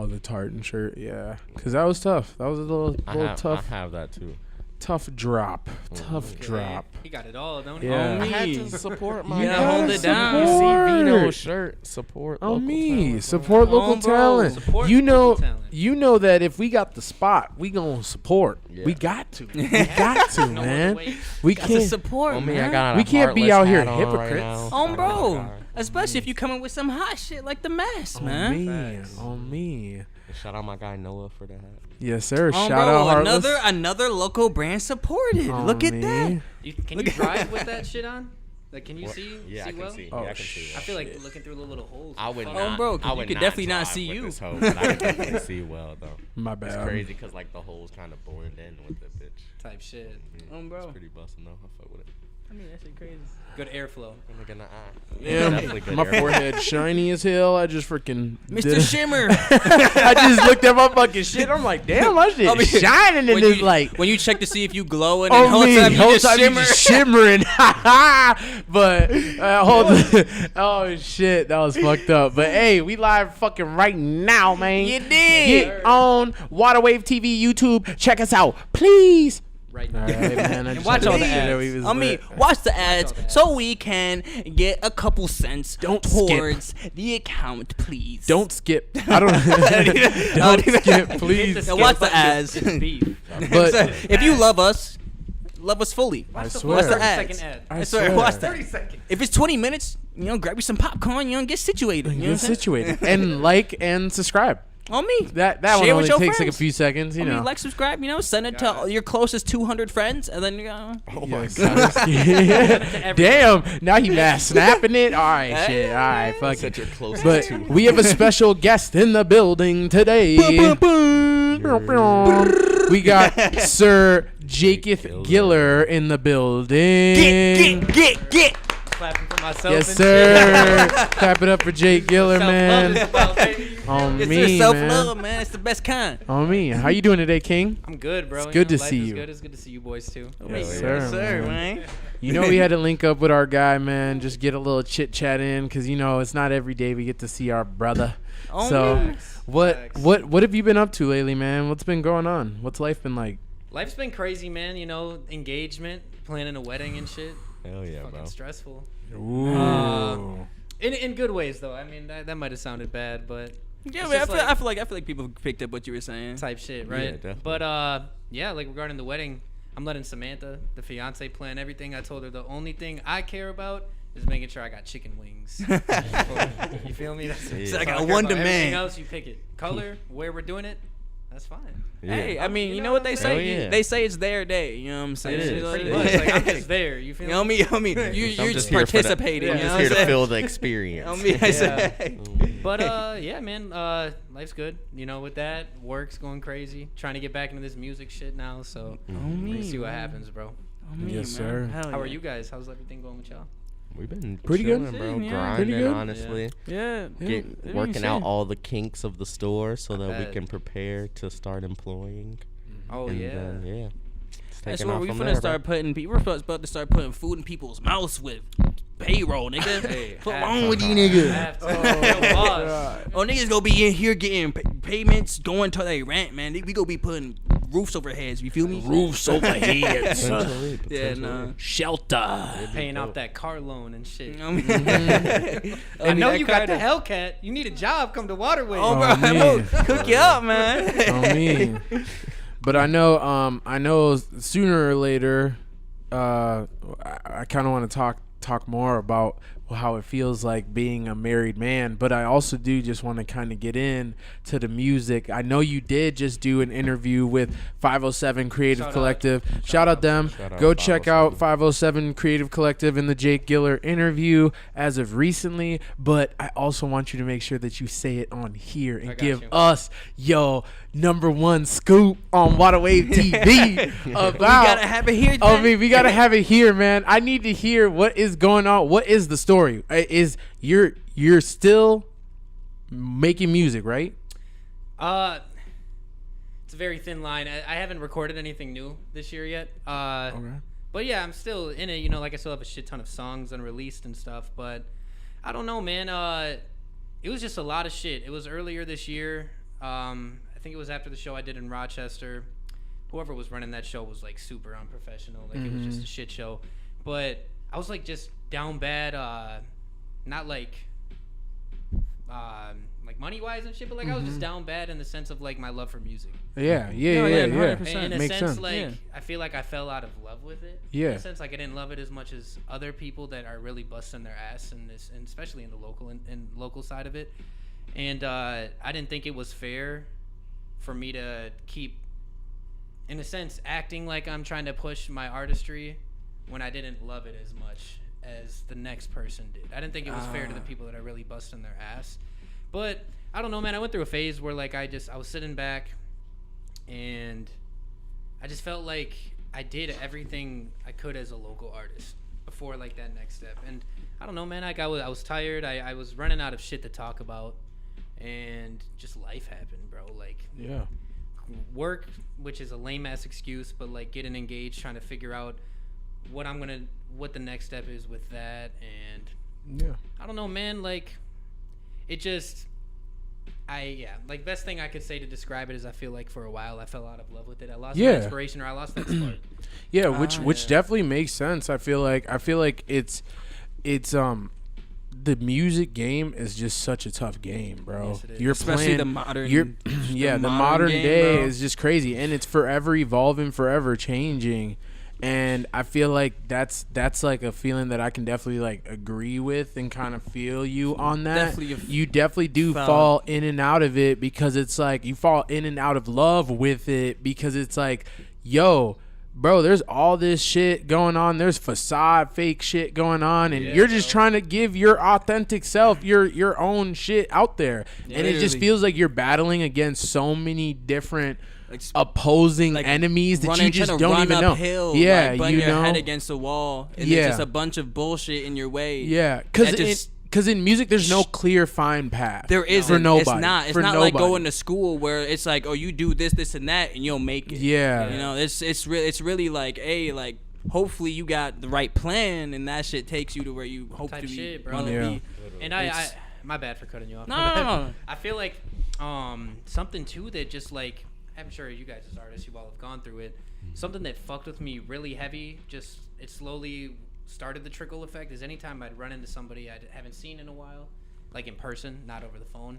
Oh, the tartan shirt, yeah. Because that was tough. That was a little tough. I have that too. Tough drop. Tough Okay. drop. He got it all, don't he? Yeah. I had to support my You gotta hold it down. You see Support. Vito's shirt. Support On local me. talent, Support bro. local Oh, bro. talent. Support You know, local talent. you know that if we got the spot, we gonna support. Yeah. We got to. We got to, No other man. way. We Got to can't. support, On me, man. I got We a can't be Heartless out here hat on right hypocrites. now. On bro. God. Especially if you coming with some hot shit like the mask, On man. me. Facts. On me. Shout out my guy Noah for the hat. Yes, sir. Oh, Shout bro, out Heartless. another local brand supported. On Look at me. that. Can you drive with that shit on? Like, can you What? see? Yeah, see I can well? see. Oh, Yeah, I can see. I feel like looking through the little holes. I would Fuck. not. bro, I you would could not definitely not drive see with you. this hoe, but I can definitely see well though. My bad. It's crazy because like the holes kind of blend in with the bitch. Type shit. Bro. It's pretty busting though. I fuck with it. I mean, that shit crazy. Good airflow. Look in the eye. Yeah, Definitely good my air. forehead shiny as hell. I just freaking Mr. Shimmer. I just looked at my fucking shit. I'm like, damn, my shit I mean, shining in this light. when you check to see if you glowing, and Oh, whole me. time you Whole just time you shimmer. just shimmering. But hold on. Oh shit, that was fucked up. But hey, we live fucking right now, man. You did. Get on Waterwave TV YouTube. Check us out, please. Right now. All right, man. I just watch wanted all to the make sure that ads. we was I mean, lit. watch the ads all the ads. so we can get a couple cents Don't skip. towards the account, please. Don't skip. I don't. Don't skip, please. Now watch the button ads. is beef. But If you love us fully. I the swear. Watch the 30 ads. second ad. I swear, swear. watch that. 30 seconds. If it's 20 minutes, grab you some popcorn, get situated. You know what I'm Get saying? situated and like and subscribe. On me. That Share one with only your takes like a friends. few seconds, you I mean, know. like, subscribe, send it to your closest 200 friends, and then Oh my Yes, god. I was- Damn, now he mass snapping it. All right, shit. All right, fuck Said it. you're close But to. we have a special guest in the building today. We got Sir Jacob Giller in the building. Get. Clapping for myself. Yes, and sir. Clap it up for Jake Giller, shit. man. Self-love is about, baby. On It's me, your man. self-love, man. It's the best kind. On me. How you doing today, King? I'm good, bro. It's You good know, to life see is you. Good. It's good to see you boys too. Yes, Yes, sir, man. You know we had to link up with our guy, man. Just get a little chit chat in, cause it's not every day we get to see our brother. Oh, So, man. what have you been up to lately, man? What's been going on? What's life been like? Life's been crazy, man. Engagement, planning a wedding and shit. Hell yeah, Fucking bro. stressful. Ooh. In good ways though. I mean that might have sounded bad, but Yeah, it's man, just I feel like people picked up what you were saying. type shit, Yeah, right? definitely. But yeah, like regarding the wedding, I'm letting Samantha, the fiance, plan everything. I told her the only thing I care about is making sure I got chicken wings. You feel me? That's Yeah. So I all got care one about. Everything demand. else you pick it. Color, where we're doing it, that's fine. Yeah. Hey, I mean, You you know know what what they I'm say? saying? Hell yeah. They say it's their day. You know what I'm saying? It is. You know Pretty what much. I Like I'm mean? just there. You feel You know me? me, I'm you're just here for the- participating. Yeah, you I'm know just here what to I'm feel saying? the experience. I mean, I say, But yeah, man, life's good. With that, work's going crazy. Trying to get back into this music shit now. So we'll see what happens, bro. Yes, sir. How are you guys? How's everything going with y'all? We've been Pretty good. chilling, bro. Yeah. Pretty Grinding, good. honestly. Yeah. Working out all the kinks of the store so that we bet. can prepare to start employing. Oh and yeah. then, yeah. It's That's taking what off we from finna there, start putting. We're about to start putting food in people's mouths with payroll, nigga. Hey, What's have wrong to. with you, nigga? Have to. Yo, boss. Oh, niggas gonna be in here getting payments, going to their rent, man. We gonna be putting roofs over heads. You feel me? Roofs over heads. Potentially, Yeah, potentially. nah. Shelter. Paying off that car loan and shit. You know what I mean? I know you got the Hellcat. You need a job. Come to Waterway. Oh, bro, Oh, man. cook you up, man. On me. But I know sooner or later, I kind of want to talk more about how it feels like being a married man, but I also do just want to kind of get in to the music. I know you did just do an interview with 507 Creative Shout out. Collective. Shout out them. Shout out Go check out 507. 507 Creative Collective and the Jake Giller interview as of recently, but I also want you to make sure that you say it on here and got give you. us yo #1 scoop on Waterwave TV about We gotta have it here. I mean, we gotta have it here, man. I need to hear what is going on. What is the story? Is you're still making music, right? It's a very thin line. I haven't recorded anything new this year yet. Okay. But yeah, I'm still in it. Like I still have a shit ton of songs unreleased and stuff. But I don't know, man. It was just a lot of shit. It was earlier this year. I think it was after the show I did in Rochester. Whoever was running that show was like super unprofessional. Like it was just a shit show. But I was like just down bad. Not like money wise and shit, but like I was just down bad in the sense of like my love for music. Yeah. 100%. And in a Makes sense, sense. like I feel like I fell out of love with it. Yeah. In a sense, like I didn't love it as much as other people that are really busting their ass in this, and especially in the local side of it. And I didn't think it was fair for me to keep, in a sense, acting like I'm trying to push my artistry when I didn't love it as much as the next person did. I didn't think it was fair to the people that are really busting their ass. But I don't know, man. I went through a phase where like I was sitting back and I just felt like I did everything I could as a local artist before like that next step. And I don't know, man. Like I was tired. I was running out of shit to talk about, and just life happened, bro. Like work, which is a lame ass excuse, but like getting engaged, trying to figure out what the next step is with that. And I don't know, man. Like it just, like best thing I could say to describe it is I feel like for a while I fell out of love with it. I lost my inspiration, or I lost that spark. Which definitely makes sense. I feel like it's the music game is just such a tough game, bro. Yes, it is. You're Especially playing the modern, the modern modern game, day bro. is just crazy, and it's forever evolving, forever changing. And I feel like that's like a feeling that I can definitely like agree with and kind of feel you on that. You definitely do fall in and out of it, because it's like you fall in and out of love with it, because it's like, yo, bro, there's all this shit going on. There's facade, fake shit going on, and you're just trying to give your authentic self, your own shit out there. And it just feels like you're battling against so many different opposing enemies that you just don't even know. Like, you your head against the wall, and there's just a bunch of bullshit in your way. Yeah, because in music there's no clear fine path. There isn't. For nobody. It's not like going to school where it's like, oh, you do this and that and you'll make it. Yeah, you know, it's really like, hey, like hopefully you got the right plan and that shit takes you to where you hope to be. Be. And I my bad for cutting you off. No. I feel like something too that just like, I'm sure you guys as artists, you all have gone through it. Something that fucked with me really heavy, just it slowly started the trickle effect, is anytime I'd run into somebody I haven't seen in a while, like in person, not over the phone,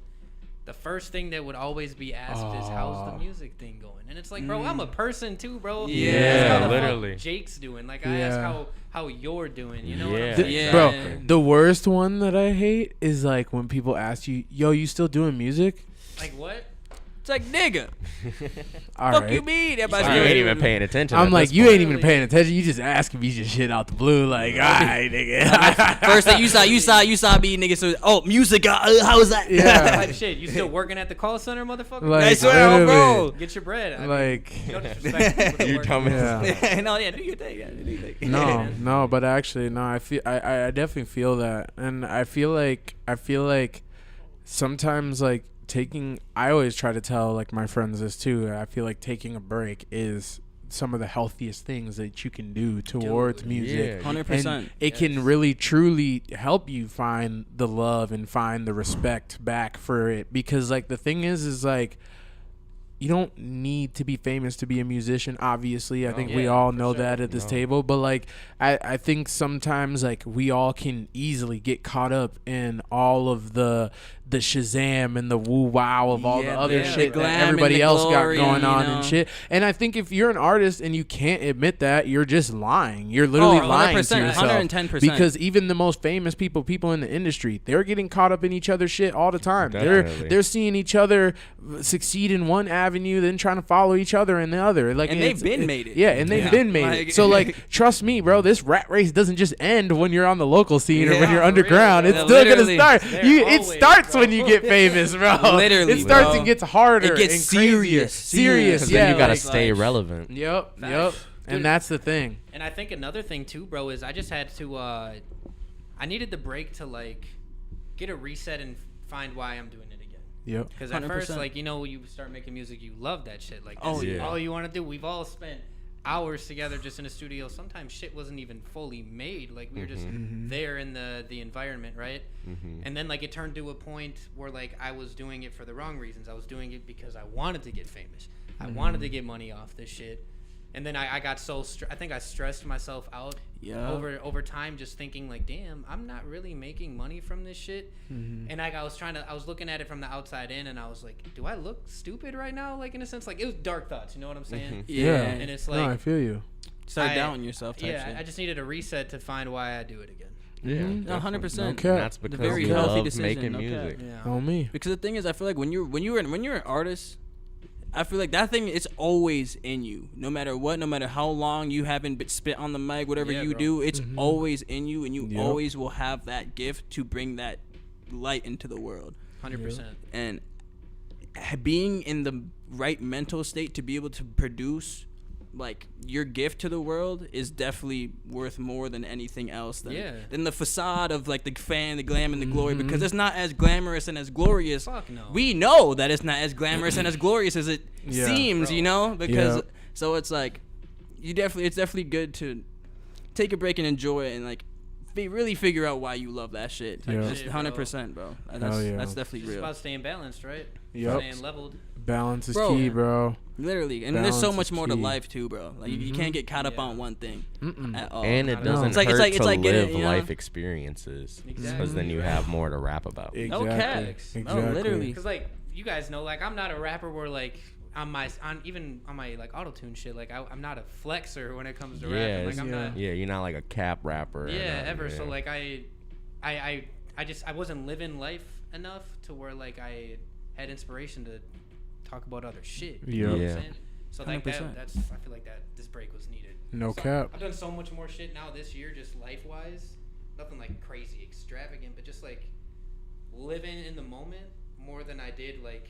the first thing that would always be asked is, how's the music thing going? And it's like, bro, I'm a person too, bro. Yeah, how literally. Jake's doing. Like, I ask how you're doing, you know what I'm Yeah. saying? Bro, the worst one that I hate is like when people ask you, yo, you still doing music? Like, what? It's like, nigga, All fuck right. you mean? You ain't even paying attention. I'm at like, this you point. ain't even paying attention. You just asking me just shit out the blue. Like, all right, nigga. First thing you saw me, nigga. So, oh, music. How is that? Yeah. Type shit. You still working at the call center, motherfucker? Like, I swear, literally. bro. Get your bread. I mean, Like, no disrespect to people that You work. dumb yeah. No, yeah, do your thing. Yeah, do your thing. No, but actually, no. I feel, I definitely feel that, and I feel like sometimes like I always try to tell like my friends this too. I feel like taking a break is some of the healthiest things that you can do towards music. 100%. And it can really truly help you find the love and find the respect back for it, because like the thing is like, you don't need to be famous to be a musician, obviously. I think we all know that at this table. But like I think sometimes like we all can easily get caught up in all of the Shazam and the woo wow of all the other shit that everybody else got going on and shit. And I think if you're an artist and you can't admit that, you're just lying. You're literally lying to yourself. 110%. Because even the most famous people in the industry, they're getting caught up in each other's shit all the time. Definitely. They're seeing each other succeed in one avenue, then trying to follow each other in the other. Like, and they've been made it. Yeah, and they've been made it. So like, trust me, bro, this rat race doesn't just end when you're on the local scene or when you're underground. It's still gonna start. It starts when you get famous, bro. Literally, it starts bro. and gets harder. It gets and crazier. serious. Because Yeah, then you gotta like, stay relevant. Yep. Dude, And that's the thing. And I think another thing too, bro, is I just had to I needed the break to like get a reset and find why I'm doing it again. Yep. Because at 100%. first, like, you know, you start making music, you love that shit. Like, Oh, this is yeah. all you want to do. We've all spent hours together just in a studio. Sometimes shit wasn't even fully made. Like we were just there in the environment, right? And then like it turned to a point where like I was doing it for the wrong reasons. I was doing it because I wanted to get famous. I wanted to get money off this shit. And then I got so I think I stressed myself out over time, just thinking like, damn, I'm not really making money from this shit. And like I was looking at it from the outside in, and I was like, do I look stupid right now? Like in a sense, like it was dark thoughts, you know what I'm saying? Yeah. And it's like, no, I feel you. Start doubting yourself. Type yeah, shit. I just needed a reset to find why I do it again. Yeah, 100%. Okay. And that's because very you healthy love decision, making okay. music. Yeah. On me. Because the thing is, I feel like when you're an artist, I feel like that thing is always in you. No matter what, no matter how long you haven't been spit on the mic, whatever Yeah, you bro. do, it's always in you, and you Yep. always will have that gift to bring that light into the world. 100%. And being in the right mental state to be able to produce like your gift to the world is definitely worth more than anything else than the facade of like the fan, the glam, and the glory, because it's not as glamorous and as glorious. Fuck no. We know that it's not as glamorous and as glorious as it seems, Bro. you know, because Yeah. so it's like it's definitely good to take a break and enjoy it and like really figure out why you love that shit. Yeah. Just 100%, bro. That's yeah. that's definitely It's real. about staying balanced, right? Yep. Staying leveled. Balance is Bro. key, bro. Literally, and there's so Balance much is more to key. life too, bro. Like you can't get caught up Yeah. on one thing at all. And it Not at all. doesn't It's like- hurt it's like to getting- live you know? life experiences, because Exactly. then you have more to rap about. Exactly. Okay. Exactly. No, literally. Because like you guys know, like I'm not a rapper where like even on my like auto tune shit, like I'm not a flexer when it comes to rapping. Like I'm not. Yeah, you're not like a cap rapper. or Yeah, nothing, ever. So yeah. like I wasn't living life enough to where like I had inspiration to talk about other shit. You know what I'm Yeah. saying? So like 100%. that's I feel like that this break was needed. No So cap. I've done so much more shit now this year, just life wise. Nothing like crazy extravagant, but just like living in the moment more than I did like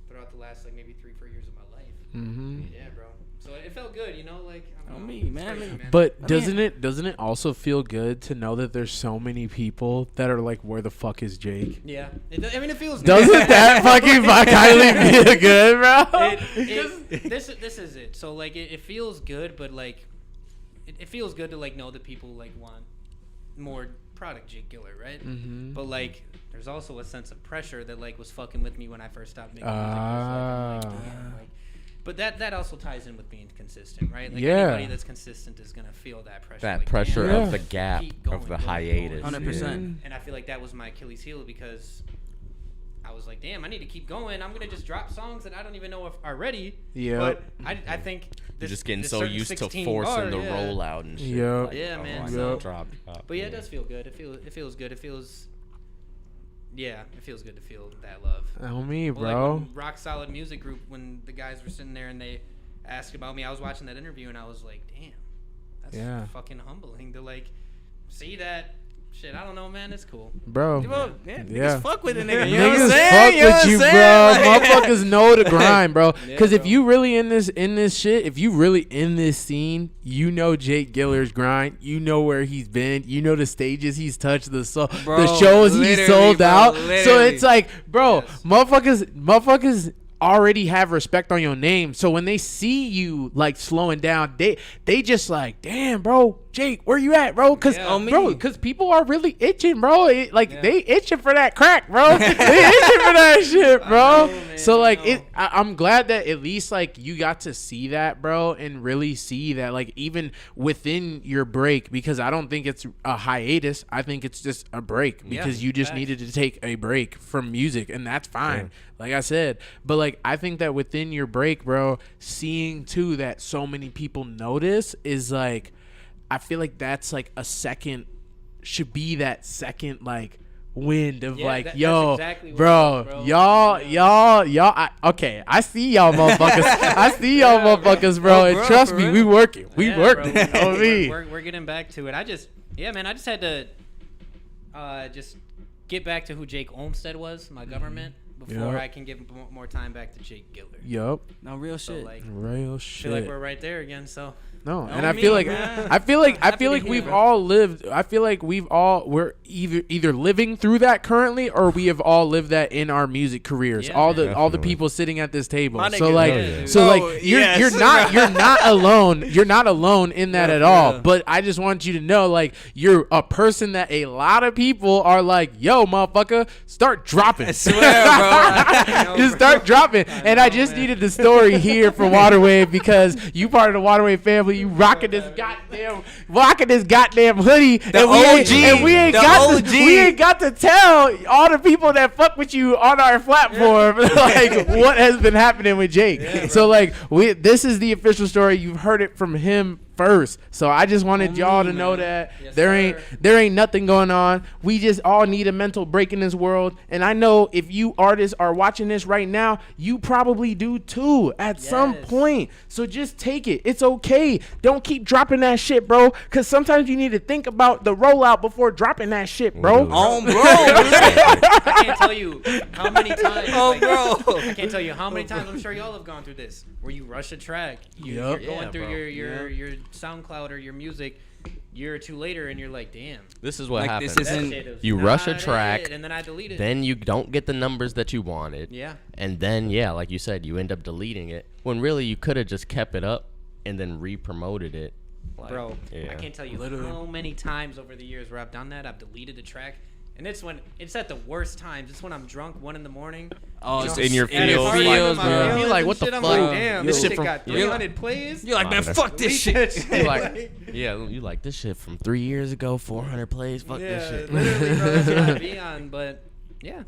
throughout the last like maybe 3-4 years of my life. Yeah, bro. So it felt good, you know, like I don't know. me, It's man. crazy, But I doesn't it also feel good to know that there's so many people that are like, where the fuck is Jake? yeah, I mean it feels Doesn't that fucking highly feel good, bro? This is it. So like it feels good, but like it feels good to like know that people like want more product Jake Giller, right? But like there's also a sense of pressure that like was fucking with me when I first stopped making music. It was like, I'm like, damn, like, but that also ties in with being consistent, right? Like Yeah. anybody that's consistent is gonna feel that pressure. That like, pressure damn, of the gap, keep going, of the going, hiatus. going. 100%. And I feel like that was my Achilles heel because I was like, damn, I need to keep going. I'm gonna just drop songs that I don't even know if are ready. Yeah. But I think You're just getting this so certain used to 16 forcing bar, the yeah. rollout and shit. Yeah. Like, Yeah, oh, man, I so- know, drop. But yeah, it does feel good. It feels good. It feels it feels good to feel that love. On me, Well, like bro. when Rock Solid Music Group, when the guys were sitting there and they asked about me, I was watching that interview and I was like, damn, that's fucking humbling to like see that shit. I don't know, man. It's cool. Bro. Well, yeah, Yeah. niggas fuck with a nigga. You know what I'm Niggas saying? fuck You know what with I'm you, bro. saying? Like- Motherfuckers know the grind, bro. Yeah, Because if bro. you really in this shit, if you really in this scene, you know Jake Giller's grind. You know where he's been. You know the stages he's touched, the Bro, shows he's literally, sold bro, out. So literally. it's like, bro, Yes. motherfuckers already have respect on your name. So when they see you like slowing down, they just like, damn, bro, Jake, where you at, bro? Because Yeah. because people are really itching, bro. Yeah. They itching for that crack, bro. They itching for that shit, bro. know, man, So like I know. I'm glad that at least like you got to see that, bro, and really see that like even within your break, because I don't think it's a hiatus. I think it's just a break because you just facts. needed to take a break from music, and that's fine. Like I said, but like I think that within your break, bro, seeing too that so many people notice is like, I feel like that's like should be that second like wind of Yeah, like, that's yo, exactly what bro, it is, bro. y'all. I see y'all motherfuckers. I see y'all motherfuckers, bro. Oh, And bro, trust for me, real. we working. We Yeah, working. bro. On me. We're getting back to it. I just had to just get back to who Jake Olmsted was, my government. before I can give more time back to Jake Giller. Yup. No, real shit. So, like, Real I shit. feel like we're right there again. So No, No, and I me, feel like man. I feel like Happy to hear we've it. all lived. I feel like we're either living through that currently, or we have all lived that in our music careers. Yeah, all man. the Definitely. people sitting at this table. My So nigga, like, yeah. so Oh, like you're yes. you're not alone. You're not alone in that Yeah, at all. yeah. But I just want you to know, like, you're a person that a lot of people are like, yo, motherfucker, start dropping. I swear, bro. I know, Just bro. start dropping. And I just needed the story here for Waterwave because you part of the Waterwave family. You rocking this goddamn hoodie. And we ain't got to tell all the people that fuck with you on our platform like what has been happening with Jake. So like this is the official story. You've heard it from him first. So I just wanted y'all to know that Yes, there ain't nothing going on. We just all need a mental break in this world. And I know if you artists are watching this right now, you probably do too at some Yes. point. So just take it. It's okay. Don't keep dropping that shit, bro. Cause sometimes you need to think about the rollout before dropping that shit, bro. Literally. Bro. I can't tell you how many times. Bro. I can't tell you how many times. I'm sure y'all have gone through this, where you rush a track. You're Yup. going Yeah, through bro. your SoundCloud or your music. Year or two later, and you're like, damn. This is what Like, happens. this That isn't- shit is You rush a not track, it, and then I delete it. Then you don't get the numbers that you wanted. Yeah. And then, yeah, like you said, you end up deleting it. When really you could have just kept it up and then re-promoted it. Like, Bro, yeah. I can't tell you how many times over the years where I've done that. I've deleted a track, and it's when it's at the worst times. It's when I'm drunk, 1 a.m. Oh, Just it's in your And it's feels, hard like, in my bro. feelings You're like, and what the shit. I'm fuck? like, damn, This this shit shit from- got 300 plays. You're like, man, Monitor. fuck this shit. You're like, yeah, you like this shit from 3 years ago, 400 plays. Fuck this shit. literally, bro. That's what I'd be on, but yeah,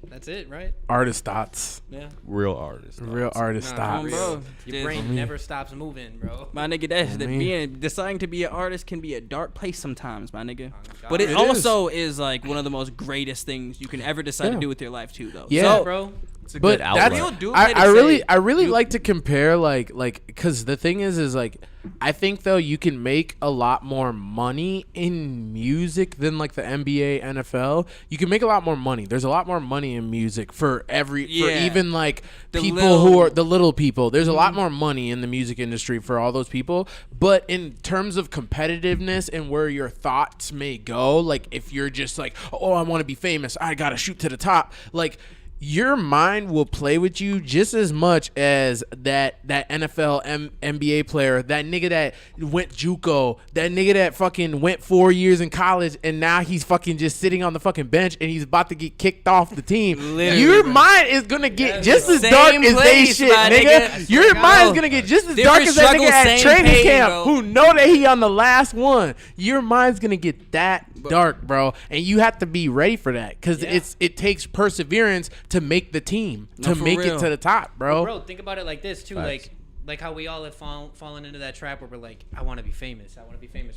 that's it, right? Artist thoughts. Yeah. Real artist. Real artist Nah, thoughts. for Bro, real. Your this- brain never stops moving, bro. My nigga, that mean- deciding to be an artist can be a dark place sometimes, my nigga. Oh, God. But it It also is like one of the most greatest things you can ever decide Yeah. to do with your life too, though. Yeah. So, bro. It's a But good that's outlet. do I, play I to really say. I really You- like to compare like because the thing is like I think though you can make a lot more money in music than like the NBA, NFL. You can make a lot more money. There's a lot more money in music for for Yeah. even like The people little- who are the little people. There's a lot more money in the music industry for all those people. But in terms of competitiveness and where your thoughts may go, like if you're just like, oh, I want to be famous, I gotta shoot to the top, like. Your mind will play with you just as much as that NFL NBA player, that nigga that went JUCO, that nigga that fucking went 4 years in college and now he's fucking just sitting on the fucking bench and he's about to get kicked off the team. Literally, Your bro. mind is gonna get just as Same dark as they place, shit, my nigga. nigga. Your Bro. mind is gonna get just as dark Different as that nigga struggle, at same training pain, camp bro. who know that he on the last one. Your mind's gonna get that dark, bro, and you have to be ready for that because Yeah. it takes perseverance to make the team, No, to for make real. it to the top, bro. Bro, think about it like this too, Facts. like how we all have fallen into that trap where we're like, I want to be famous,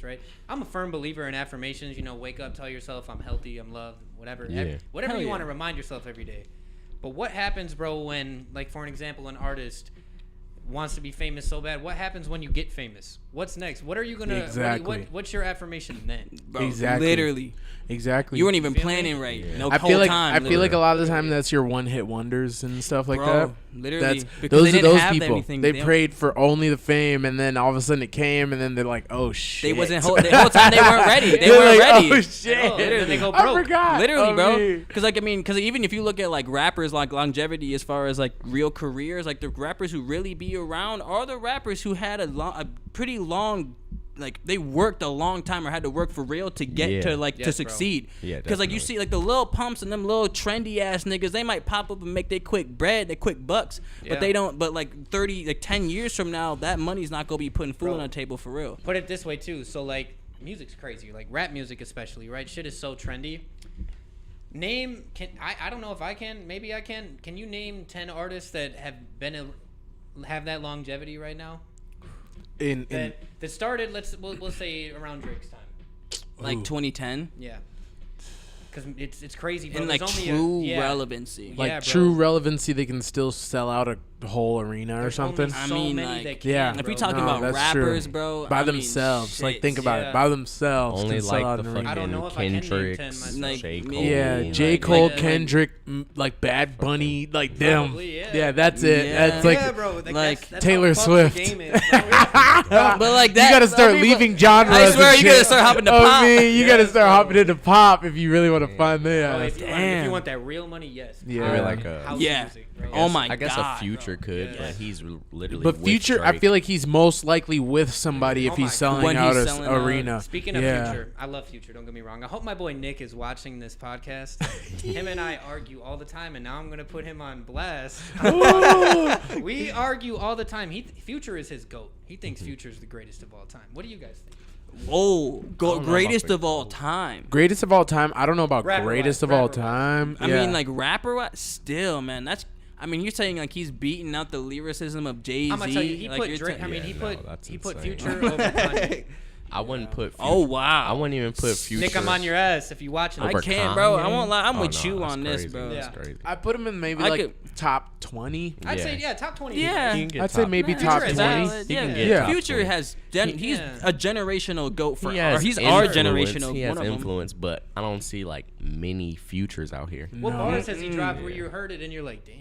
right? I'm a firm believer in affirmations. You know, wake up, tell yourself I'm healthy, I'm loved, whatever, Yeah. whatever Hell you yeah. want to remind yourself every day. But what happens, bro, when, like, for an example, an artist wants to be famous so bad? What happens when you get famous? What's next? What are you gonna? Exactly. What's your affirmation then? bro, Exactly. literally, Exactly. you weren't even Feel me? planning right. Yeah. No I whole feel like time. I feel like a literally. lot of the time that's your one hit wonders and stuff like Bro, that. literally, That's because those they are didn't those have people. anything. They They- prayed for only the fame, and then all of a sudden it came, and then they're like, "Oh shit!" They wasn't the whole time. They weren't ready. They They're weren't like, ready. Oh shit! At all. And then they go I broke. forgot. Literally, I bro. mean, Because even if you look at like rappers, like longevity as far as like real careers, like the rappers who really be around are the rappers who had a pretty long, like they worked a long time or had to work for real to get Yeah. to like Yes, to bro. succeed. Yeah, Because like you definitely. see like the little pumps and them little trendy ass niggas, they might pop up and make their quick bread, their quick bucks, Yeah. but they don't. But like 10 years from now, that money's not gonna be putting food Bro. on the table for real. Put it this way too. So like, music's crazy. Like rap music especially, right? Shit is so trendy. I don't know if I can. Maybe I can. Can you name 10 artists that have that longevity right now? That started, we'll say around Drake's time. Like Ooh. 2010, Yeah. Because it's crazy, bro. and like There's only true yeah. relevancy. Like, like bro. true relevancy, they can still sell out a whole arena or There's something. only so many that can, yeah. bro. If you're talking No, about that's rappers, true. bro, By I mean, themselves, shit, like think about yeah. it. By themselves, Only can sell like out the an arena. I don't know fucking if I can name 10 Kendricks, myself. Like, J. Cole. maybe, Yeah, J. like- Cole, like- Kendrick, like Bad Bunny, like them. Probably, yeah. Yeah, that's it. Yeah. That's like yeah, bro. like that's Taylor how fucked Swift. The game is, bro. but like that, you gotta start I mean, leaving genres. I swear, and you gotta shit. start hopping to Oh, pop. man, you gotta Yes, start bro. hopping into pop if you really want to find that. Oh, if you Damn. want that real money, yes. Yeah. Maybe like a- House Yeah. music, bro. Oh my I guess God, a Future bro. could, Yeah. but he's literally. But with Future, I Drake. feel like he's most likely with somebody if Oh he's my selling God. When out he's a selling out. arena. Speaking of Yeah. Future, I love Future. Don't get me wrong. I hope my boy Nick is watching this podcast. Him and I argue all the time, and now I'm gonna put him on blast. We argue all the time. Future is his goat. He thinks Future is the greatest of all time. What do you guys think? Whoa, know about greatest the of all goat. time. Greatest of all time. I don't know about Rapper-wise, greatest of all rapper-wise. time. I Yeah. mean, like rapper, still, man. That's. I mean, you're saying like he's beating out the lyricism of Jay Z. I'm gonna tell you, he like, put you're Drake. ta- I mean, Yeah, he no, put that's he put insane. Future over Kanye. I wouldn't put. Future, Oh wow. I wouldn't even put Future. Nick, I'm on your ass if you watching. I over can't, bro. I Kanye? won't lie. I'm Oh, with no, you that's on this, crazy. bro. That's Yeah. crazy. I put him in maybe I like could- top 20. I'd Yeah. say top 20. Yeah. He can get I'd say top- maybe Nah, top Future is 20. valid. He can Yeah. get Yeah. top Future 20. has he's Yeah. a generational goat for He or has he's our influence. generational He has one of them. influence, but I don't see like many Futures out here. What No. bars has he dropped Mm. where you heard it and you're like, damn?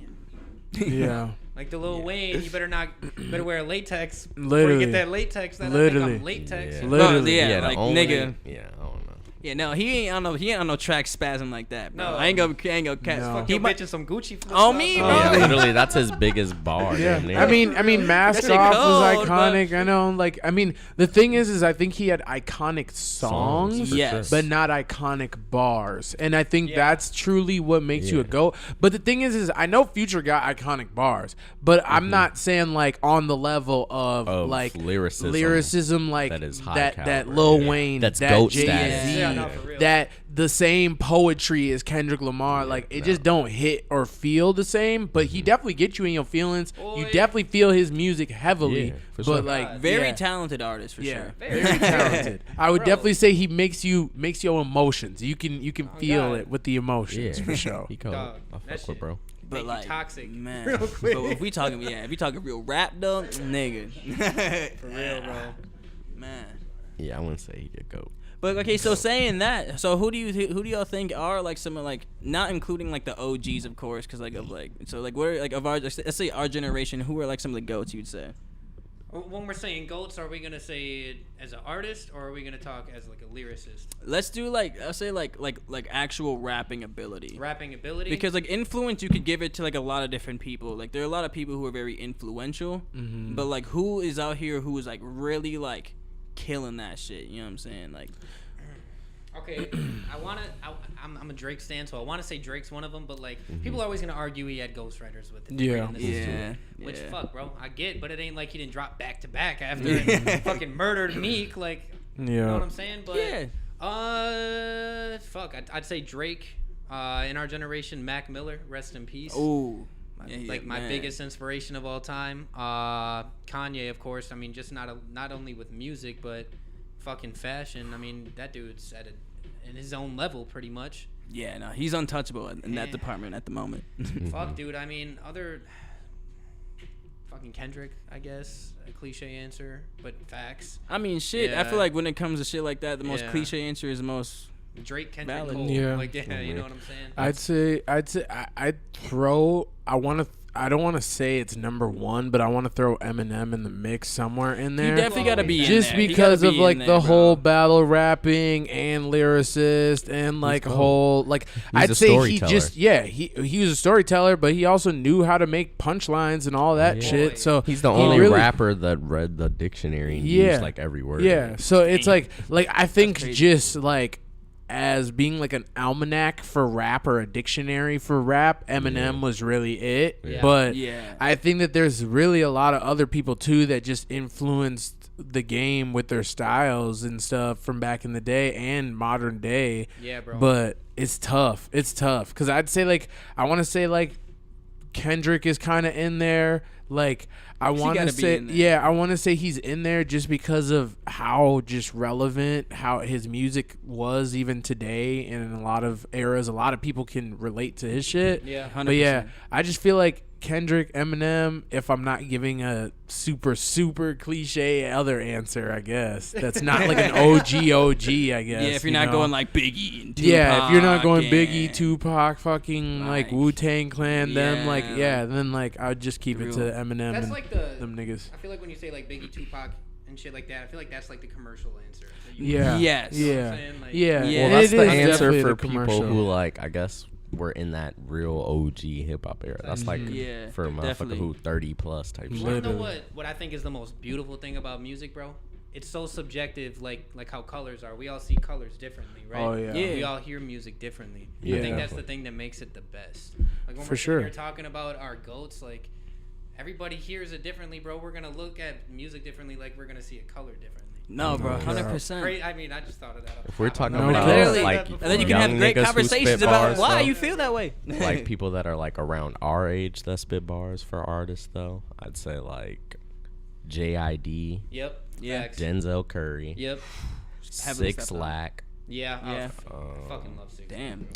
Yeah. Like the Lil Wayne, you better wear latex before Literally. you get that latex. That I Literally. think I'm latex. Yeah. you know? Literally. yeah, the like, only- nigga. Yeah, I don't know. Yeah, no, he ain't on no track spasm like that, bro. No. I ain't gonna catch. No. Fuck He your might- bitch in some Gucci flip Oh, me, bro. Yeah, literally, that's his biggest bar. Yeah, damn near. I mean, Mask shit Off was cold, iconic. I know, like, I mean, the thing is I think he had iconic Songs, songs, for Yes. sure. but not iconic bars, and I think Yeah. that's truly what makes you a Yeah. GOAT. But the thing is I know Future got iconic bars, but I'm not saying like on the level of like lyricism like that is high that caliber, Lil yeah. Wayne, That's that GOAT Jay-Z, status. Yeah, no, for real. that the same poetry as Kendrick Lamar. Like it just don't hit or feel the same, but he definitely gets you in your feelings. You Boy. definitely feel his music heavily, Yeah, for but sure. like Very yeah. talented artist for Yeah, sure. very talented. I would Bro. definitely say he makes your emotions. You can feel God. it with the emotions Yeah, for sure. He cold. Dog, I that fuck shit. with bro. But Make you like toxic man. real quick. But if we talking real rap though, nigga. For real, bro. Man. Yeah, I wouldn't say he a goat. But okay, so saying that, so who do y'all think are like some of like not including like the OGs of course, because like of like so like where like of our let's say our generation, who are like some of the goats you'd say? When we're saying goats, are we gonna say it as an artist or are we gonna talk as like a lyricist? Let's do like I'll say like actual rapping ability. Rapping ability. Because like influence, you could give it to like a lot of different people. Like there are a lot of people who are very influential, but like who is out here who is like really like killing that shit? You know what I'm saying? Like okay, I'm a Drake stan, so I want to say Drake's one of them. But like people are always gonna argue he had ghostwriters with it. Yeah. Which Yeah. fuck, bro, I get, but it ain't like he didn't drop back to back after fucking murdered Meek. Like, you know what I'm saying? But Yeah. fuck, I'd say Drake. In our generation, Mac Miller, rest in peace. Ooh. My biggest inspiration of all time. Kanye, of course. I mean, just not only with music, but fucking fashion. I mean, that dude's in his own level, pretty much. Yeah, no, he's untouchable in that department at the moment. Fuck, dude. I mean, other fucking Kendrick, I guess. A cliche answer, but facts. I mean, shit. I Yeah. feel like when it comes to shit like that, the most Yeah. cliche answer is the most. Drake, Kendrick, Valid. Cole. Yeah. Like, yeah, you know what I'm saying? I'd say I'd throw. I don't want to say it's number one, but I want to throw Eminem in the mix somewhere in there. He definitely got to be in just there. He because gotta of be like in the there, whole bro. battle rapping and lyricist and like cool. whole like I'd a say he storyteller. just he was a storyteller, but he also knew how to make punchlines and all that Yeah. shit. So He's the he only really- rapper that read the dictionary and Yeah. used like every word. Yeah, so it's like I think crazy. just like as being like an almanac for rap or a dictionary for rap, Eminem was really it. Yeah. But Yeah. I think that there's really a lot of other people too that just influenced the game with their styles and stuff from back in the day and modern day. Yeah, bro. But it's tough. It's tough because I'd say like I want to say like Kendrick is kind of in there. Like I want to gotta be say, in there. yeah, I want to say he's in there just because of how just relevant how his music was even today, and in a lot of eras, a lot of people can relate to his shit. Yeah, but yeah, I just feel like Kendrick, Eminem, if I'm not giving a super cliche other answer, I guess. That's not like an OG, I guess. Yeah, if you're not going like Biggie and Tupac. Yeah, if you're not going Biggie, Tupac, fucking like Wu-Tang Clan, them like then like I'd just keep it to Eminem. That's and like them niggas. I feel like when you say like Biggie, Tupac, and shit like that, I feel like that's like the commercial answer. Yeah. Yes. Yeah. Like, Yeah. Well, that's the answer for people people who like, I guess, were in that real OG hip hop era. That's like for a motherfucker who 30 plus type shit. You know what I think is the most beautiful thing about music, bro? It's so subjective, like how colors are. We all see colors differently, right? Oh yeah. We all hear music differently. Yeah. I think that's the thing that makes it the best. Like when we're talking about our goats, like everybody hears it differently, bro. We're gonna look at music differently, like we're gonna see a color differently. No, bro, 100%. I mean, I just thought of that. If we're talking about like, and then you can have great conversations about why you feel that way. Like people that are like around our age that spit bars for artists, though, I'd say like JID. Yep. Yeah. Denzel Curry. Yep. 6 Lack. Yeah. Yeah. I fucking love 6. Damn.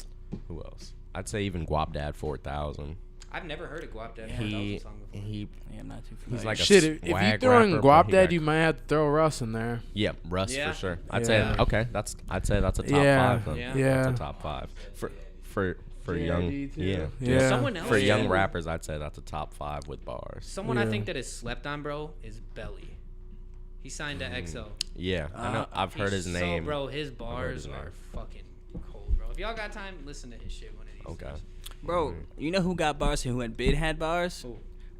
Who else? I'd say even Guapdad 4000. I've never heard a Guapdad 4000 song before. I'm not too familiar. He's like Shit, a if you're swag throwing rapper, but he Guapdad, got- you might have to throw Russ in there. Yeah, Russ Yeah. for sure. I'd Yeah. say okay. I'd say that's a top Yeah. 5. Then. Yeah. That's a top 5 for young. JID too. Yeah. Yeah. Someone else For young too. rappers, I'd say that's a top 5 with bars. Someone I think that is slept on, bro, is Belly. He signed to EXO. Yeah, I know. I've heard his name. So, bro, his bars his name. are fucking cold, bro. If y'all got time, listen to his shit one of these Okay. days. Bro, you know who got bars and who had bars? Who?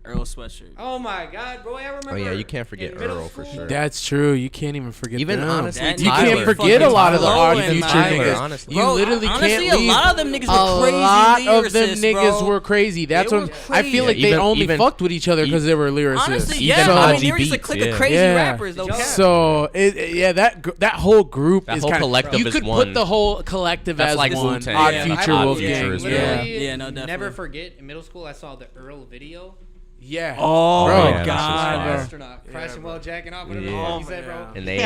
Earl Sweatshirt. Oh my God, bro! I remember. Oh yeah, you can't forget in middle Earl for school- sure. That's true. You can't even forget Even them. honestly, That you Tyler. can't forget a lot of the Tyler. odd future Tyler, niggas. honestly. You Bro, literally honestly, can't a leave. lot of them niggas were crazy A lot of them lyricists, niggas bro. were crazy. That's They what were I feel like crazy. they only Even- fucked with each other because they were lyricists. Honestly, Even yeah. So- I mean, they were Haji just a Beats, clique yeah. of crazy Yeah. rappers. Though. So that whole group That is whole kind collective you is could one. put the whole collective That's as like one. Wu-Tang. Odd Yeah. Future, Odd Wolfgang. Future is Yeah. one. Yeah, no, Never definitely. forget. In middle school, I saw the Earl video. Yeah. Oh, Bro, my yeah, God. that's Astronaut crashing bro. while jacking off. Whatever Yeah. the fuck Oh, he said, bro. yeah. And they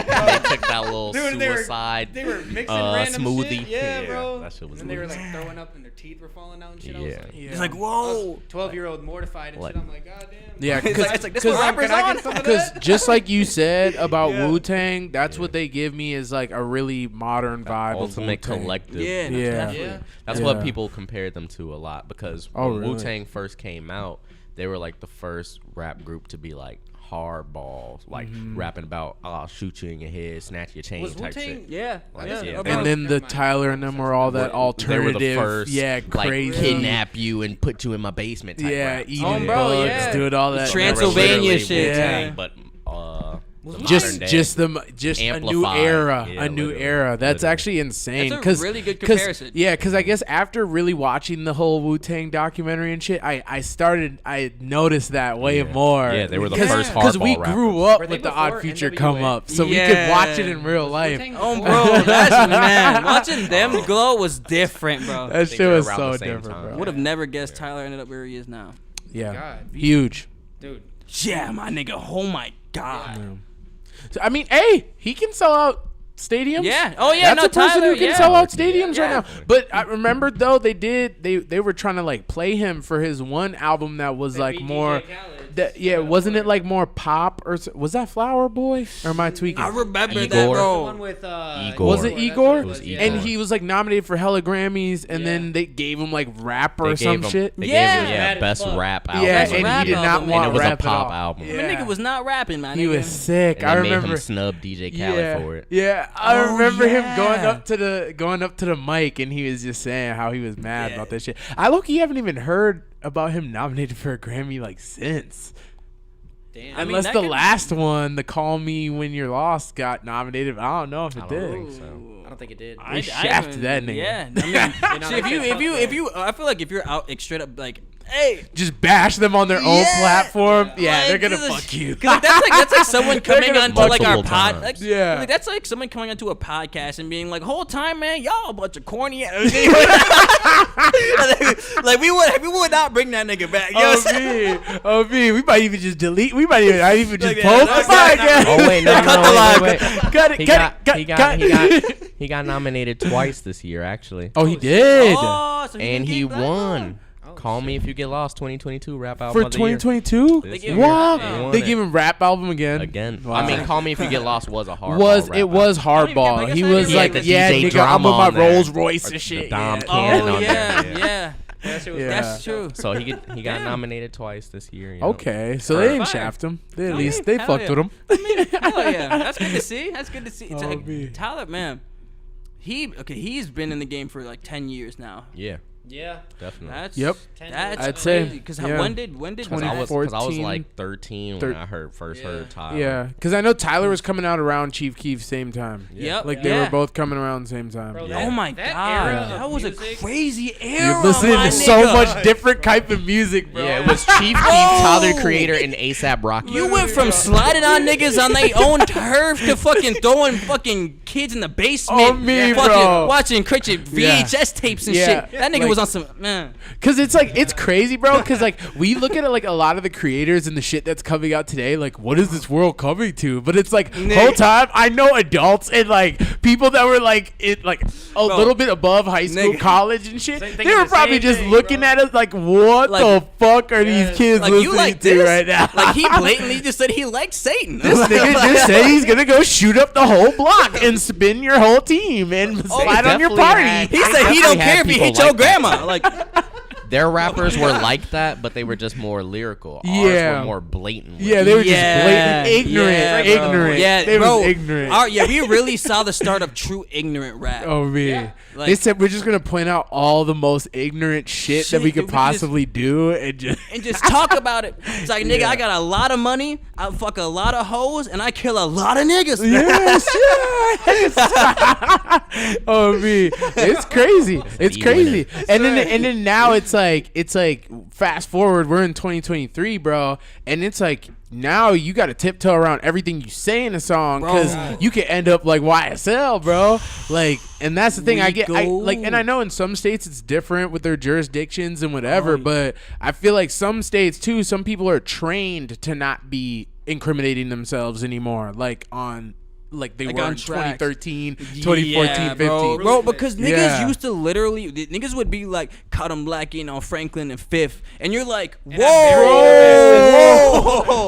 took that little Dude, they were- suicide They were mixing random smoothie. shit. Yeah, bro. That shit was and then they were loose. like throwing up and their teeth were falling out and shit. I was Yeah. like, It's like, whoa. 12-year-old mortified and Like- shit. I'm like, God damn. Yeah, It's like, this what rappers Can I on? get some of because that? just like you said about Yeah. Wu-Tang, that's what they give me is like a really modern vibe of Ultimate Wu-Tang. collective. Yeah, no, Yeah. definitely. Yeah. That's Yeah. what people compared them to a lot because Oh, when really? Wu-Tang first came out, they were like the first rap group to be like hardball, like rapping about I'll shoot you in your head, snatch your chain Was type Wu-Tang? shit. Yeah. Like, yeah. yeah. Okay. And then the Tyler and them were all that They were the alternative, first, yeah, like crazy, kidnap you and put you in my basement type yeah, rap. eating bro, bugs, yeah. doing all that. Transylvania Literally shit, Wu-Tang, yeah. but the just modern day. just a new Amplified. era, Yeah, a new literally. era. That's Literally. actually insane. That's a 'Cause- really good 'cause- comparison. Yeah, because I guess after really watching the whole Wu-Tang documentary and shit, I noticed that way Yeah. more. Yeah, they were the Because- first we hardball grew rappers. up Were they with the before Odd Future NWA? come up, so we could Yeah. watch it in real life. Wu-Tang Oh, before? bro, that's man. Watching them glow was different, bro. That think shit they're was around so the same different, time. bro. Would have never guessed Tyler ended up where he is now. Yeah, God. huge. Dude. Yeah, my nigga. Oh my God. So, I mean, hey, he can sell out stadiums. Yeah. Oh yeah. That's No, a person Tyler. who can Yeah. sell out stadiums Yeah. right now. But I remember though they were trying to like play him for his one album that was They like beat more. DJ Khaled. That, wasn't it like more pop or was that Flower Boy or am I tweaking? I remember Igor. that, The bro. one with Igor. Was it that's Igor? what It was yeah. Igor. And he was like nominated for hella Grammys, and Yeah. then they gave him like rap or They some gave him, shit. They Yeah. gave him, Bad as best fuck. rap album. Yeah, Best and rap he did not album, want and it was rap a pop at all. album. Yeah. My nigga was not rapping, man. He was sick. And I they made remember. him snub DJ Khaled for it. Yeah, I Oh, remember him going yeah. up to the mic and he was just saying how he was mad Yeah. about this shit. I low-key haven't even heard about him nominated for a Grammy like since. Damn. I mean, Unless that the could- last one, the Call Me When You're Lost, got nominated. I don't know if it I don't did. think so. I don't think it did. They shafted that nigga. Yeah. I mean, know, see, they if you, I feel like if you're out like, straight up like, hey, Just bash them on their own Yeah. platform. Yeah, like, they're gonna this is- fuck you. 'cause, like, that's like someone coming gonna onto like our multiple pod. times. Like, Yeah. like, that's like someone coming onto a podcast and being like, "Whole time, man, y'all a bunch of corny." Like we would not bring that nigga back. You know what I'm saying? OB, we might even just delete. We might even, I even just Like, post that's the podcast. Oh wait, no, Cut no, the live. wait. Cut it, He cut got, it, cut, he got, cut. he got, he got nominated twice this year, actually, Oh, he did. Oh, so and didn't he get black won. Call Me If You Get Lost 2022 rap album For of the year. 2022? This year. Wow. They give him rap album again? Again. Wow. I mean, Call Me If You Get Lost was a hard It was hardball. He was like, the yeah, DJ nigga, I'm drama on my on there. Rolls Royce and shit. The Dom yeah. Cannon Oh on yeah, there. yeah. Yeah. That's true. So he got nominated twice this year. You know? Okay, so they didn't Fire. shaft him. They at I least mean, they hell fucked yeah. with him. I mean, hell yeah. That's good to see. That's good to see. It's Oh, like, me. Tyler, man, he's been in the game for like 10 years now. Yeah, Yeah. definitely. That's Yep. That's I'd say, crazy. Because yeah. when did Because I was 2014, like 13 when I first heard Tyler. Yeah, because I know Tyler was coming out around Chief Keef same time. Yep. Like they Yeah. were both coming around the same time. Bro, Yeah. Oh my That god, era of that was a music- crazy era. You're listening my to so nigga. much different type of music, bro. Yeah, it was Chief Keef, Tyler Creator, and ASAP Rocky. You went from sliding on niggas on their own turf to fucking throwing fucking kids in the basement. Oh, me, fucking bro. Watching Christian VHS tapes and Yeah. shit. That nigga Like- was on some man. Cause it's like it's crazy, bro. Cause like we look at it like a lot of the creators and the shit that's coming out today. Like, what is this world coming to? But it's like whole time I know adults and like people that were like a little bit above high school, Nigga. college and shit. Same- They thinking were the probably same just thing, looking bro. at us like, what Like- the fuck are these kids Like listening you like to this right now? Like he blatantly just said he liked Satan. This nigga just said he's gonna go shoot up the whole block and spin your whole team and slide on your definitely party. had- He I said he definitely don't had care if he people hit your like that. grandma. Like Their rappers were like that, but they were just more lyrical. Ours Yeah. were more blatant. with Yeah, it. they were just blatant ignorant, bro. ignorant. Yeah, they bro. was ignorant. We really saw the start of true ignorant rap. Oh me. Yeah. They Like- said we're just gonna point out all the most ignorant shit that we Shit could that we possibly do and just And just talk about it. It's like, nigga, Yeah. I got a lot of money, I fuck a lot of hoes, and I kill a lot of niggas. yes, yes. Oh me. It's crazy. It's E crazy. winner. And then now it's like fast forward, we're in 2023, bro, and it's like now you got to tiptoe around everything you say in a song because you can end up like YSL, bro. Like, and that's the thing I get. And I know in some states it's different with their jurisdictions and whatever, but I feel like some states too, some people are trained to not be incriminating themselves anymore, like on. Like they were on in tracks. 2013, 2014, 15. Bro, because niggas Yeah. used to literally, niggas would be like, cut him blacking on Franklin and Fifth, and you're like, And I'm whoa,